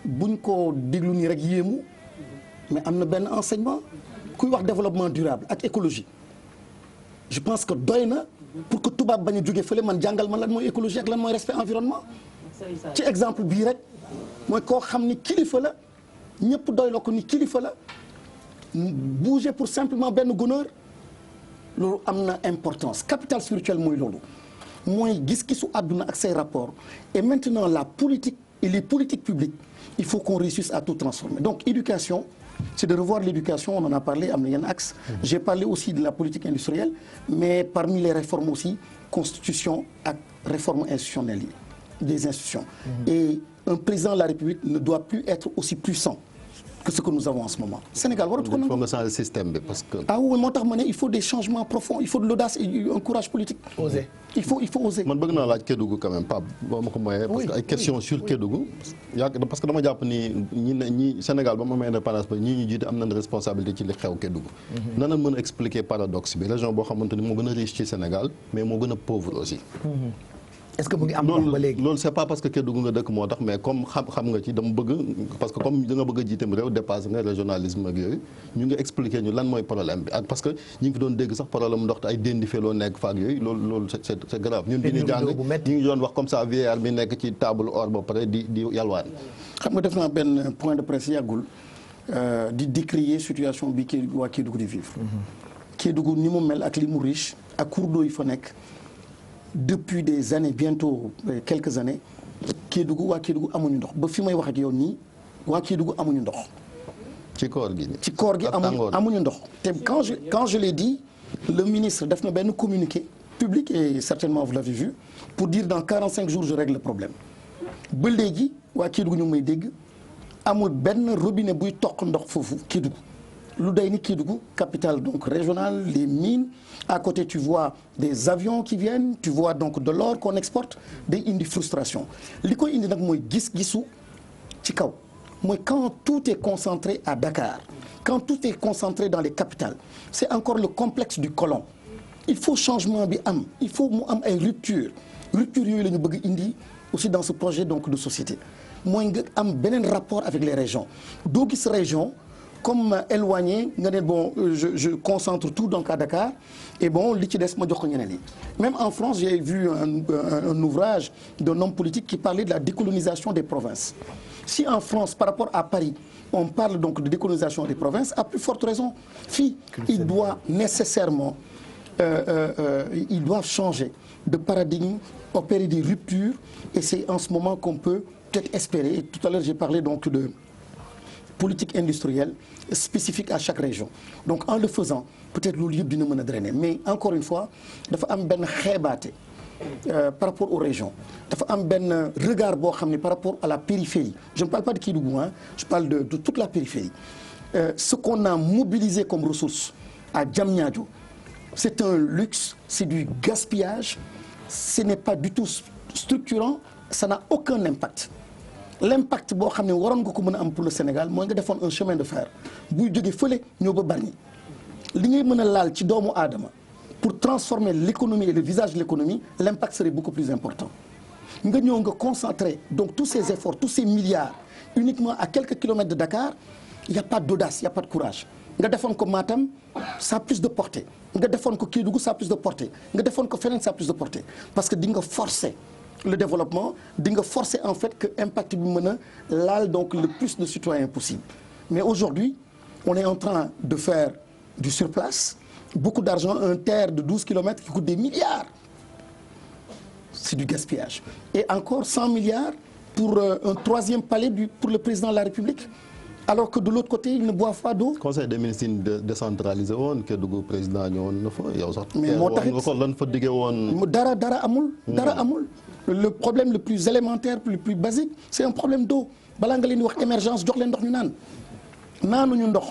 buñ ko déglu nii rek yéemu mais am na benn enseignement kuy wax développement durable ak écologie je pense que doy na pour que tubaab bañ a jógee fële man jàngal ma lan mooy écologie ak lan mooy respect environnement ci exemple bii rek mooy koo xam ni kilifa la ñëpp doy la ko ni kilifa la bouger pour simplement benn gunóor loolu am na importance capital spirituel mooy loolu mooy gis-gisu àdduna ak say rapports et maintenant la politique et les politiques publiques il faut qu'on réussisse à tout transformer donc éducation c'est de revoir l'éducation on en a parlé am na yenn axe j'ai parlé aussi de la politique industrielle mais parmi les réformes aussi constitution ak réforme institutionnelle yi des institutions et un président de la République ne doit plus être aussi puissant que ce que nous avons en ce moment. Sénégal waratu ko il faut nangu. nga changer système bi parce que. ah oui moo tax ma ne il faut des changements profonds il faut de l'audace et un courage politique. oser il faut oser. man bëgg naa laaj Kédougou quand même Pape boo ma ko moyee. parce que ay questions sur Kédougou. parce que dama jàpp ni ñi Sénégal ba mu amee indépendance ba ñii ñu jiite am nañ responsabilité ci li xew Kédougou. nan la mën a expliquer paradoxe bi région boo xamante ni moo gën a riche ci Sénégal mais moo gën a pauvre aussi. est-ce que mu ngi am ba léegi loolu c'est pas parce que Kédougou nga dëkk moo tax mais comme xam nga ci dama bëgg parce que comme da nga bëgg a jiitam réew dépassé nga régionalisme ak yooyu ñu ngi expliquer ñu lan mooy problème bi ak parce que ñu ngi fi doon dégg sax problème ndox te ay déndi feloo nekk fa ak yooyu loolu c'est grave ñun bi ñu jàng ñu ngi doon wax comme ça vieillard bi nekk ci table or ba pare di yalwaan. xam nga def naa benn point de presse yàggul di décrier situation bi waa Kédougou di vivre. Kédougou ni mu mel ak li mu riche ak cours d'eau yi fa nekk. Depuis des années bientôt quelques années waa Kédougou amuñu ndox ba fi may wax ak yow nii waa Kédougou amuñu ndox. ci koor gi amuñu ndox. te quand je l'ai dit le ministre def na benn communiqué public et certainement vous l'avez vu pour dire dans 45 jours je règle le problème ba léegi waa Kédougou ñu ngi may dégg amul benn robinet buy toq ndox foofu Kédougou. lu day ni Kédougou capitale donc régionale les mines à côté tu vois des avions qui viennent tu vois donc de l'or qu'on exporte day indi frustration li koy indi nag mooy gis-gisu ci kaw mooy quand tout est concentré à Dakar quand tout est concentré dans les capitales c'est encore le complexe du colon il faut changement bi am il faut mu am ay rupture yooyu la ñu bëgg indi aussi dans ce projet donc de société mooy nga am beneen rapport avec les régions doo gis région comme éloigné nga ne bon je concentre tout donc à Dakar et bon li ci des ma jox ko ñeneen yi même en France j'ai vu un ouvrage d'un homme politique qui parlait de la décolonisation des provinces si en France par rapport à Paris on parle donc de décolonisation des provinces à plus forte raison fii il doit nécessairement ils doivent changer de paradigme opérer des ruptures et c'est en ce moment qu'on peut peut-être espérer et tout à l'heure j'ai parlé donc de politique industrielle spécifique à chaque région donc en le faisant peut-être loolu yëpp dina mën a drainer mais encore une fois dafa am benn xeebaate par rapport aux régions dafa am benn regard boo xam ne par rapport à la périphérie je ne parle pas de Kédougou hein je parle de toute la périphérie ce qu'on a mobilisé comme ressources à Diamniadio c'est un luxe c'est du gaspillage ce n'est pas du tout structurant ça n'a aucun impact l'impact boo xam ne waroon nga ko mën a am pour le Sénégal mooy nga defoon un chemin de fer buy jóge fële ñëw ba Bargny li ngay mën a laal ci doomu aadama pour transformer l'économie et le visage de l'économie l'impact serait beaucoup plus important nga ñëw nga concentrer donc tous ces efforts tous ces milliards uniquement à quelques kilomètres de Dakar il y a pas d'audace il y a pas de courage nga defoon ko Matam ça a plus de portée nga defoon ko Kédougou ça a plus de portée nga defoon ko feneen ça a plus de portée parce que di nga forcer le développement di nga forcer en fait que impact bi mën a laal donc le plus de citoyens possible mais aujourd'hui on est en train de faire du surplace beaucoup d'argent un terre de 12 kilomètres qui coûte des milliards c'est du gaspillage et encore 100 milliards pour un troisième palais pour le président de la République alors que de l'autre côté ils ne boivent pas d'eau. conseil des ministres décentralisé woon Kédougou président ñëwoon na fa yow sax. mais moo taxit nga ko lan fa diggee woon. dara amul. dara amul le problème le plus élémentaire le plus basique c'est un problème d'eau balaa nga leen di wax émergence jox leen ndox ñu naan naanuñu ndox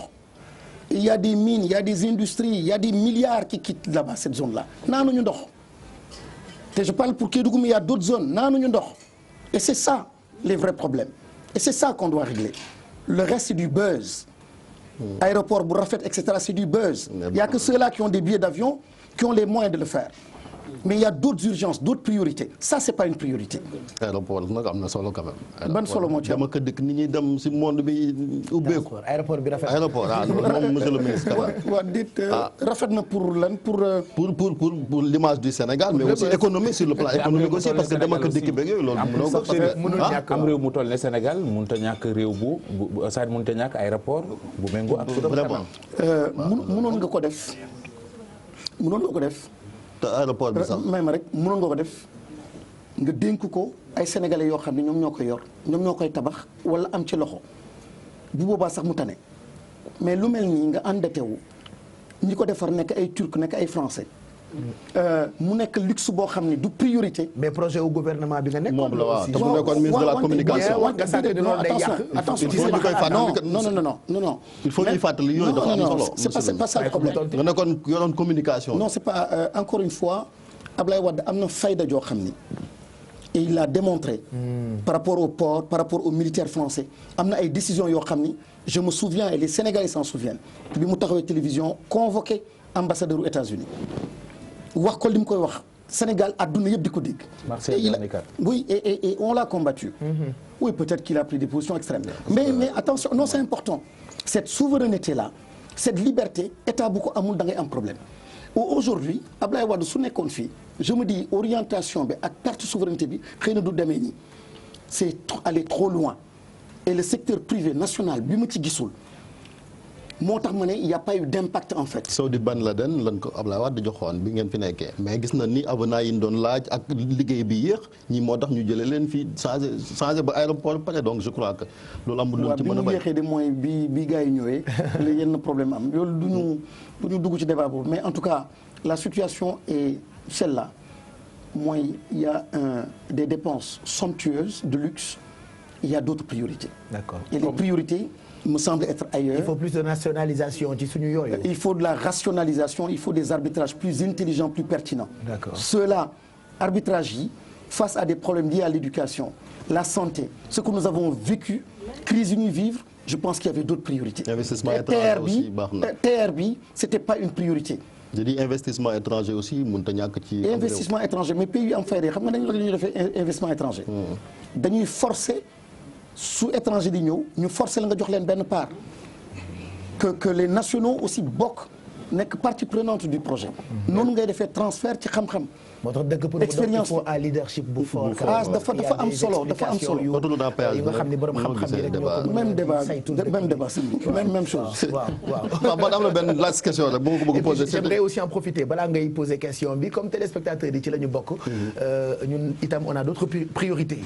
il y a des mines il y a des industries il y a des milliards qui quittent là-bas cette zone-là naanuñu ndox te je parle pour Kédougou mais il y a d'autres zones naanuñu ndox et c'est ça les vrais problèmes et c'est ça qu'on doit régler. Le reste c'est du buzz aéroport bu rafet etc c'est du buzz il y a que ceux-là qui ont des billets d'avion qui ont les moyens de le faire mais il y a d'autres urgences d'autres priorités ça c'est pas une priorité. aéroport nag am na solo quand même. ban solo moo ci am dama ko dëkk nit ñi dem ci monde bi ubbeeku. aéroport bi rafet aéroport moom monsieur le ministre. waaw dit rafet na pour lan pour l'image du Sénégal mais aussi économique sur le plan économique aussi parce que dama ko dëkk beeg yooyu loolu. mënul ñàkk am réew mu toll ne Sénégal mënut a ñàkk réew bu saa mënut a ñàkk aéroport bu méngoo ak. vraiment mënoon nga ko def te aéroport bi sax may ma rek mënoon nga ko def nga dénk ko ay sénégalais yoo xam ne ñoom ñoo koy yor ñoom ñoo koy tabax wala am ci loxo bu boobaa sax mu tane mais lu mel nii nga endetté wu ñi ko defar nekk ay turc nekk ay français mu nekk luxe boo xam ne du priorité. mais projet au gouvernement bi nga nekk. moom la waaw te mu nekkoon ministre de la communication. attention non. il faut ñuy fàttali yooyu dafa am solo. c'est pas ça le problème. nga nekkoon yoroon communication. non c'est pas encore une fois Ablaye Wade am na fayda joo xam ni. et il l'a démontré. par rapport au port par rapport aux militaires français am na ay décisions yoo xam ni je me souviens et les Sénégalais s'en souviennent bi mu taxawee télévision convoqué ambassadeur aux États-Unis wax ko li mu koy wax Sénégal adduna yëpp di ko dégg. oui et on l'a combattu. Oui peut-être qu'il a pris des positions extrêmes. mais attention non c'est important cette souveraineté là cette liberté état bu ko amul da ngay am problème. Aujourd'hui Ablaye Wade su nekkoon fii je me dis orientation bi ak perte souveraineté bi xëy na du demee nii c'est aller trop loin et le secteur privé national bi ma ci gisul moo tax ma ne il y a pas eu d'impact en fait. Saudi Ben Laden lan ko Ablaye Wade joxoon bi ngeen fi nekkee mais gis na ni avenant yi ñu doon laaj ak liggéey bi yéex ñi moo tax ñu jëlee leen fii changé ba aéroport pare donc je crois que loolu amul lu ci mën a bi mu yéexee de mooy bi gars yi ñëwee la yenn problème am loolu du ñu dugg ci débat boobu mais en tout cas la situation est celle-là mooy il y a des dépenses somptueuses de luxe il y a d'autres priorités. D'accord. Et les priorités me semblent être ailleurs. Il faut plus de nationalisation ci suñu yooyu. Il faut de la rationalisation, il faut des arbitrages plus intelligents, plus pertinents. D'accord. Ceux-là, arbitrage yi face à des problèmes liés à l'éducation, la santé, ce que nous avons vécu, crise yi ñuy vivre, je pense qu'il y avait d'autres priorités. Investissement étranger aussi baax na. TER bi c'était pas une priorité. Je dis investissement étranger aussi mënut a ñàkk ci. Investissement étranger mais pays yu am fayda xam nga dañu la ñuy defee investissement étranger. dañuy forcer su étranger di ñëw ñu forcer la nga jox leen benn part. que les nationaux aussi bokk nekk partie prenante du projet. noonu ngay defee transfert ci xam-xam. moo tax dëgg pour il faut un leadership bu fort. dafa am solo dafa am solo. yi nga xam ne borom xam-xam yi rek ñoo ko même débat même chose. waaw man am na benn last question rek bu ma ko bëgg a poser. j'aimerais aussi en profiter balaa ngay poser question bi comme téléspectateurs yi ci la ñu bokk. ñun itam on a d'autres priorités.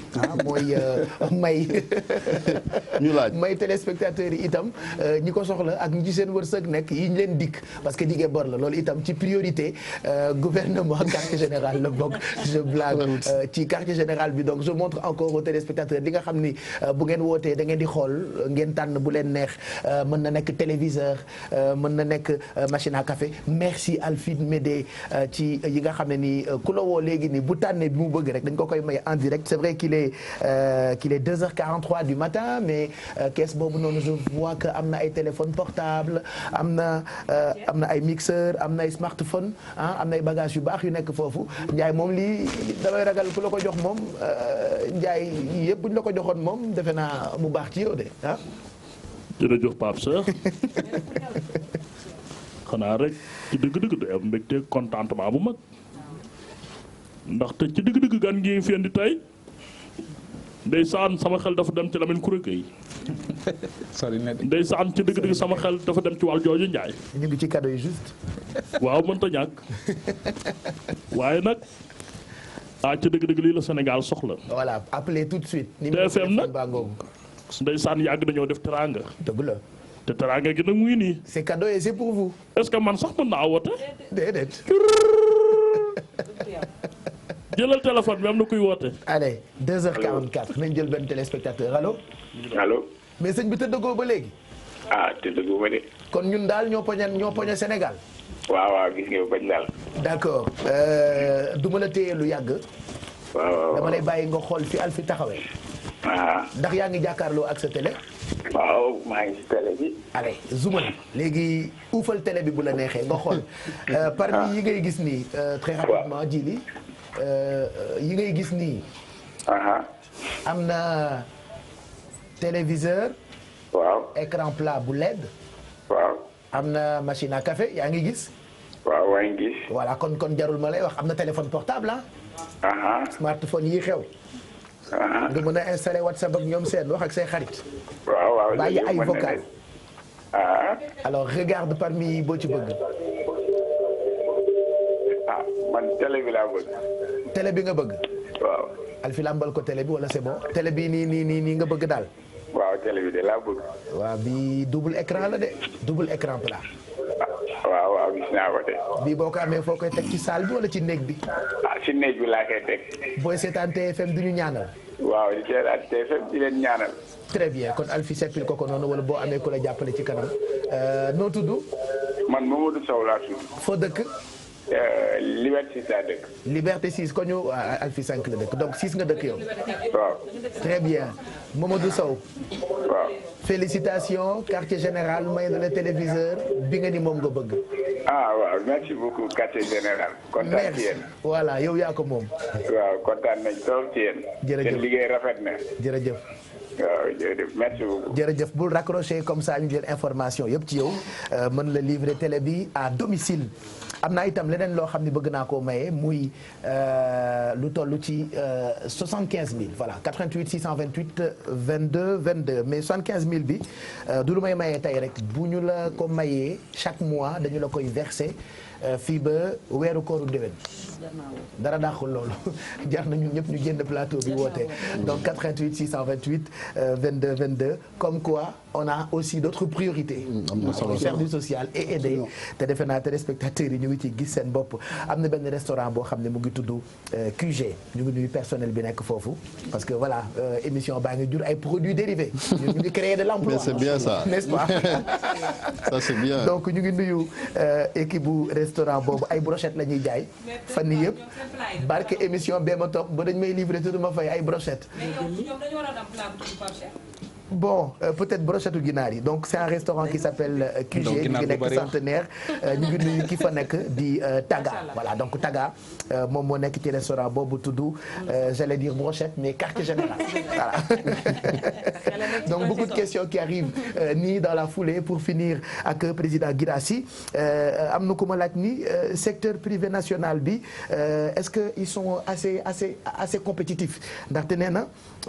mooy may. ñu laaj may téléspectateurs yi itam ñi ko soxla ak ñi ci seen wërsëg nekk yi ñu leen dikk parce que diggee bor la loolu itam ci priorité gouvernement quartier général la bokk je blague ci quartier général bi donc je montre encore aux téléspectateurs li nga xam ni bu ngeen wootee da ngeen di xool ngeen tànn bu leen neex mën na nekk téléviseur mën na nekk machine à café merci Alfine Médé ci yi nga xam ne ni ku la woo léegi ni bu tànnee bi mu bëgg rek dañ ko koy may en direct c'est vrai qu'il est 2h43 du matin mais kees boobu noonu je vois que am na ay téléphones portables am na ay mixeurs am na ay smartphones am na ay bagages yu baax yu nekk foofu Ndiaye moom lii damay ragal ku la ko jox moom Ndiaye yëpp bu ñu la ko joxoon moom defe naa mu baax ci yow de ah. jërëjëf Pape Cheikh xanaa rek ci dëgg-dëgg day am mbégte contentement bu mag ndaxte ci dëgg-dëgg gan gi fi indi tey ndeysaan sama xel dafa dem ci Lamine Kouré yi. sori na de. ndeysaan ci dëgg-dëgg sama xel dafa dem ci wàll jooju Ndiaye. ñu ngi ci cadeau yi juste. waaw mënta ñàkk waaye nag ci dëgg-dëgg lii la Sénégal soxla. voilà appelez tout de suite. TFM nag ndeysaan yàgg nañoo def teraanga. dëgg la. te teraanga gi nag mu ngi nii. c'est cadeau et c'est pour vous. est-ce que man sax mën naa woote. déedéet. jëlal téléphone bi am na kuy woote. allez 2h44 nañ jël benn téléspectateur allo. allo. mais sëñ bi tëddagoo ba léegi. tëddagoo ba de. kon ñun daal ñoo poñe Sénégal. waaw gis nga bañ daal. d'accord du ma la téye lu yàgg. waaw dama lay bàyyi nga xool fi Alfi taxawee. ndax yaa ngi jàkkaarloo ak sa télé. waaw maa ngi ci télé bi. allez zoomal léegi uufal télé bi bu la neexee nga xool. parmi yi ngay gis nii. très rapidement Djily yi ngay gis nii. am na téléviseur. waaw écran plat bu LED. waaw. am na machine à café yaa ngi gis. waaw waa ngi gis. voilà kon jarul ma lay wax am na téléphone portable smartphone yi xew. nga mën a installer WhatsApp ak ñoom seen wax ak say xarit. waaw bàyyi ay vocal. alors regarde parmi boo ci bëgg. man télé bi laa bëgg. télé bi nga bëgg. waaw. Alfi lambal ko télé bi wala c'est bon. télé bi nii nga bëgg daal. waaw télé bi de laa bëgg. waaw bi double écran la de double écran plat. waaw gis naa ko de. bii boo ko amee foo koy teg ci salle bi wala ci néeg bi. ah ci néeg bi laa koy teg. booy seetaan TFM du ñu ñaanal. waaw di seetaan TFM di leen ñaanal. très bien kon Alfi seppil ko noonu wala boo amee ku la jàppale ci kanam noo tudd. man Mamadou Sow laa tudd. foo dëkk. Liberté 6 laa dëkk. Liberté 6 ko ñu Alfi 5 la dëkk donc 6 nga dëkk yow. waaw. très bien Mamadou Sow. waaw. félicitations quartier général may na la téléviseur bi nga ni moom nga bëgg. ah waaw merci beaucoup quartier général. kontaan ci yéen. voilà yow yaa ko moom. waaw kontaan nañ trop ci yéen. jërëjëf seen liggéey rafet na. jërëjëf. waaw jërëjëf merci beaucoup. jërëjëf bul raccrocher comme ça ñu jël information yëpp ci yow mën la livrer télé bi à domicile. am naa itam leneen loo xam ne bëgg naa koo maye muy lu toll ci 75000 voilà 88 628 22 22 mais 75000 bi du lu may mayee tey rek bu ñu la ko mayee chaque mois dañu la koy verser fii ba weeru kooru déwén. dara daaxul loolu jar na ñun ñëpp ñu génn plateau bi woote donc 88 628 22 22 comme quoi on a aussi d'autres priorités. faire du social et aider te defe naa téléspectateurs yi ñu ngi ci gis seen bopp. am na benn restaurant boo xam ne mu ngi tudd QG ñu ngi nuyu personnel bi nekk foofu parce que voilà émission baa ngi jur ay produits dérivés. ñu ngi créer de l'emploi. mais c'est bien ça n'est-ce pas. ça c'est bien. donc ñu ngi nuyu équipe bu restaurant boobu ay brochettes la ñuy jaay fan yii yëpp barke émission bee ma topp ba dañ may livrer te du ma fay ay brochettes. bon peut-être brochette ginaar yi donc c'est un restaurant qui s'appelle QG ñu ngi nekk Centenaire ñu ngi nuyu ki fa nekk di Taga voilà donc Taga moom moo nekk ci restaurant boobu tudd j'allais dire brochette mais quartier général voilà donc beaucoup de questions qui arrivent nii dans la foulée pour finir ak président Guirassy am na ku ma laaj ni secteur privé national bi est-ce que ils sont assez compétitifs ndaxte nee na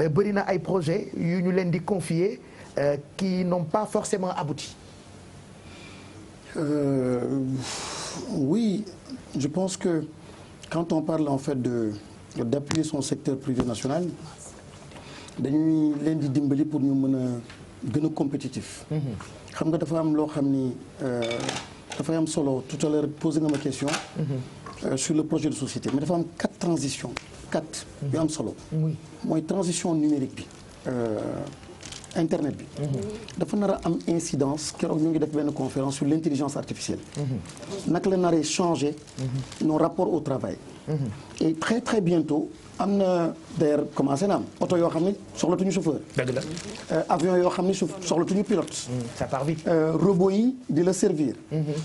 bëri na ay projets yu ñu leen di confier qui n'ont pas forcément abouti. Oui, je pense que quand on parle en fait d'appuyer son secteur privé national dañuy leen di dimbali pour ñu mën a gën a compétitif. xam nga dafa am loo xam ni dafay am solo tout à l'heure posé nga ma question. Sur le projet de société mais dafa am 4 transitions 4 yu am solo. mooy transition numérique bi. internet bi. dafa nar a am incidence keroog ñu ngi def benn conférence sur l'intelligence artificielle. naka la naree changer nos rapports au travail. et très très bientôt am na d'ailleurs commencé na am oto yoo xam ne soxlatuñu chauffeur. dëgg la. avion yoo xam ne soxlatuñu pilote. ça part vite. robots yi di la servir.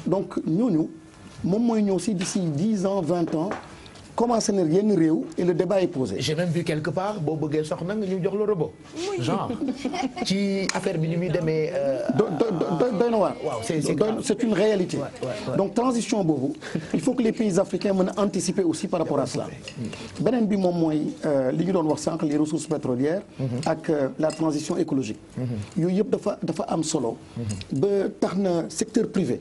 donc ñooñu moom mooy ñëw si d'ici 10 ans 20 ans. commencé na yenn réew et le débat est posé. j'ai même vu quelque part boo bëggee soxna nga ñu jox la robot. genre ci affaire bi ni muy demee. doy na waar. waaw c'est une réalité. donc transition boobu il faut que les pays africains mën a anticiper aussi par rapport à cela. beneen bi moom mooy li ñu doon wax sànq les ressources pétrolières. ak la transition écologique. yooyu yëpp dafa am solo. ba tax na secteur privé.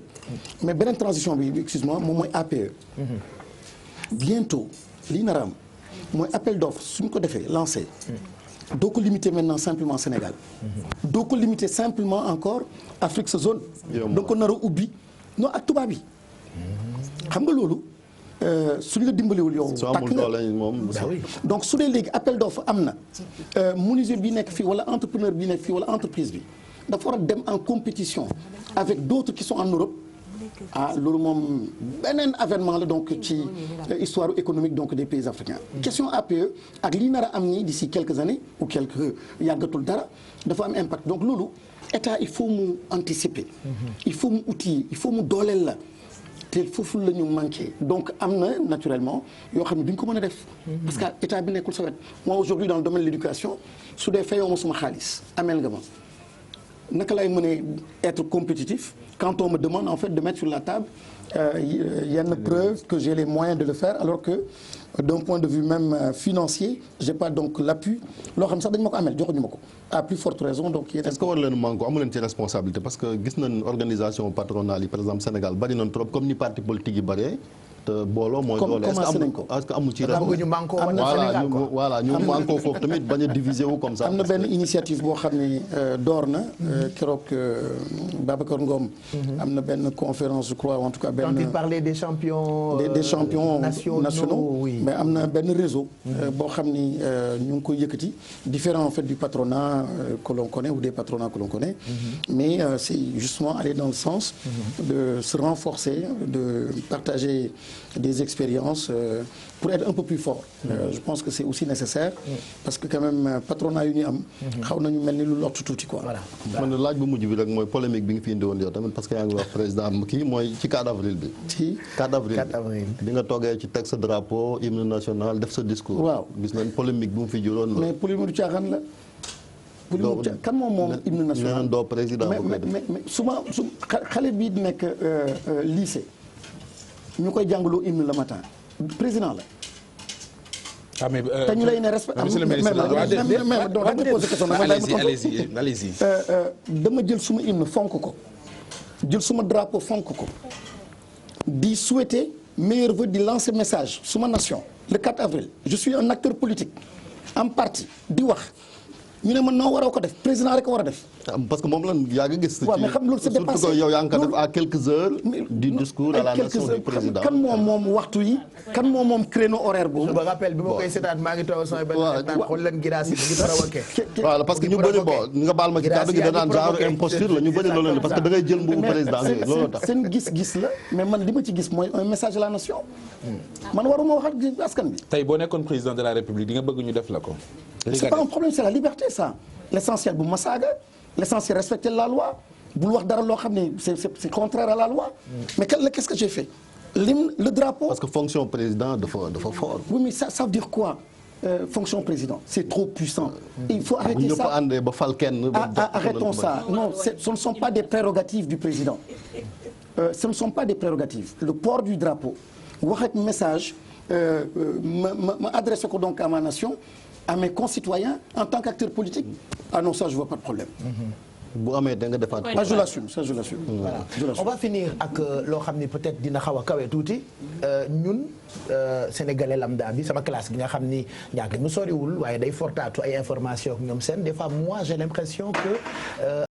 mais beneen transition bi excuse-moi moom mooy APE. bientôt lii nar a am mooy appel d'offres suñ ko defee lancé doo ko limiter maintenant simplement Sénégal doo ko limiter simplement encore Afrique sa zone donc ko nar a ubbi non ak tubaab yi xam nga loolu suñ la dimbaliwul yow tàkk nga donc su dee léegi appel d'offres am na menuisier bi nekk fii wala entrepreneur bi nekk fii wala entreprise bi dafa war a dem en compétition avec d'autres qui sont en Europe loolu moom beneen avènement la donc ci histoire économique donc des pays africains. question APE ak lii nar a am nii d'ici quelques années ou quelques yàggatul dara dafa am impact donc loolu état il faut mu anticiper. il faut mu outiller il faut mu dooleel la te foofu la ñu manqué donc am na naturellement yoo xam ne duñ ko mën a def. parce que état bi nekkul sa wet moi aujourd'hui dans le domaine de l'éducation su dee fayoo ma suma xaalis ameel nga ma. naka lay mënee être compétitif quand on me demande en fait de mettre sur la table yenn preuve que j'ai les moyens de le faire alors que d'un point de vue même financier j'ai pas donc l'appui loo xam sax dañu ma ko amel joxuñu ma ko à plus forte raison donc. est-ce que war leen manko amu leen ci responsabilité parce que gis nañ organisation patronale yi par exemple Sénégal bari nañ trop comme ni parti politique yi bëree te booloo mooy doole. est-ce que amu ci voilà ñu manko foofu tamit bañ a diviser wu comme ça. am na benn initiative boo xam ne door na keroog Babacar Ngom. am na benn conférence je crois en tout cas benn. quand il parlait des champions. des champions nationaux oui. mais am na benn réseau. boo xam ni ñu ngi koy yëkkati différent en fait du patronat que l'on connaît ou des patronats que l'on connaît. mais c'est justement aller dans le sens. de se renforcer de partager des expériences pour être un peu plus fort. je pense que c'est aussi nécessaire. parce que quand même patronat yu ñu am. xaw nañu mel ni lu lottu tuuti quoi. voilà man laaj bu mujj bi rek mooy polémique bi nga fi indi woon yow tamit parce que yaa ngi wax président kii mooy ci 4 avril bi. ci 4 avril bi nga toogee ci teg sa drapeau hymne national def sa discours. waaw gis nañ polémique bu mu fi juróon la. mais polémique du caaxaan la. kan moom hymne national doo président mais su xale bii di nekk lycée ñu koy jàngaloo hymne le matin président la. ah mais te ñu lay ne respect monsieur le ministre allez-y. dama jël suma hymne fonk ko jël suma drapeau fonk ko di souhaiter meilleurs vœux di lancer message suma nation le 4 avril je suis un acteur politique en parti di wax. ñu ne man noo waroo ko def président rek a war a def. parce que moom lan yaa ngi gis. waaw mais xam loolu c'est dépassé surtout que yow yaa ngi ko def à quelques heures. du discours à la nation du président. kan moom waxtu yi kan moom créneau horaire boobu. je me rappelle bi ma koy seetaan maa ngi toog sama benn naan xool leen Guirassy bi ngi provoqué. voilà parce que ñu bëri bon nga baal ma ci kàddu gi da naan genre imposture la ñu bëri loolu la parce que da ngay jël mbubu président bi loolu tax. seen gis-gis la mais man li ma ci gis mooy un message à la nation. man waruma wax ak askan bi. tey boo nekkoon président de la république di nga bëgg ñu def la ko. c'est pas un problème c'est la liberté ça l'essentiel bu ma saaga l'essentiel respecter la loi bul wax dara loo xam ne c'est contraire à la loi mais qu'est-ce que j'ai fait l'hymne le drapeau parce que fonction président dafa fort oui mais ça veut dire quoi fonction président c'est trop puissant il faut arrêter ça àndee ba fal kenn arrêtons ça non ce ne sont pas des prérogatives du président ce ne sont pas des prérogatives le port du drapeau wax ak message ma adresse ko donc à ma nation à mes concitoyens en tant qu'acteur politique ah non ça je vois pas de problème. bu amee da nga defaat. ah je l'assume ça je l'assume. voilà on va finir ak loo xam ni peut-être dina xaw a kawe tuuti ñun sénégalais lambda bi sama classe gi nga xam ni ñàkk mu soriwul waaye day fortaatu ay informations ak ñoom seen des fois moi j'ai l'impression que.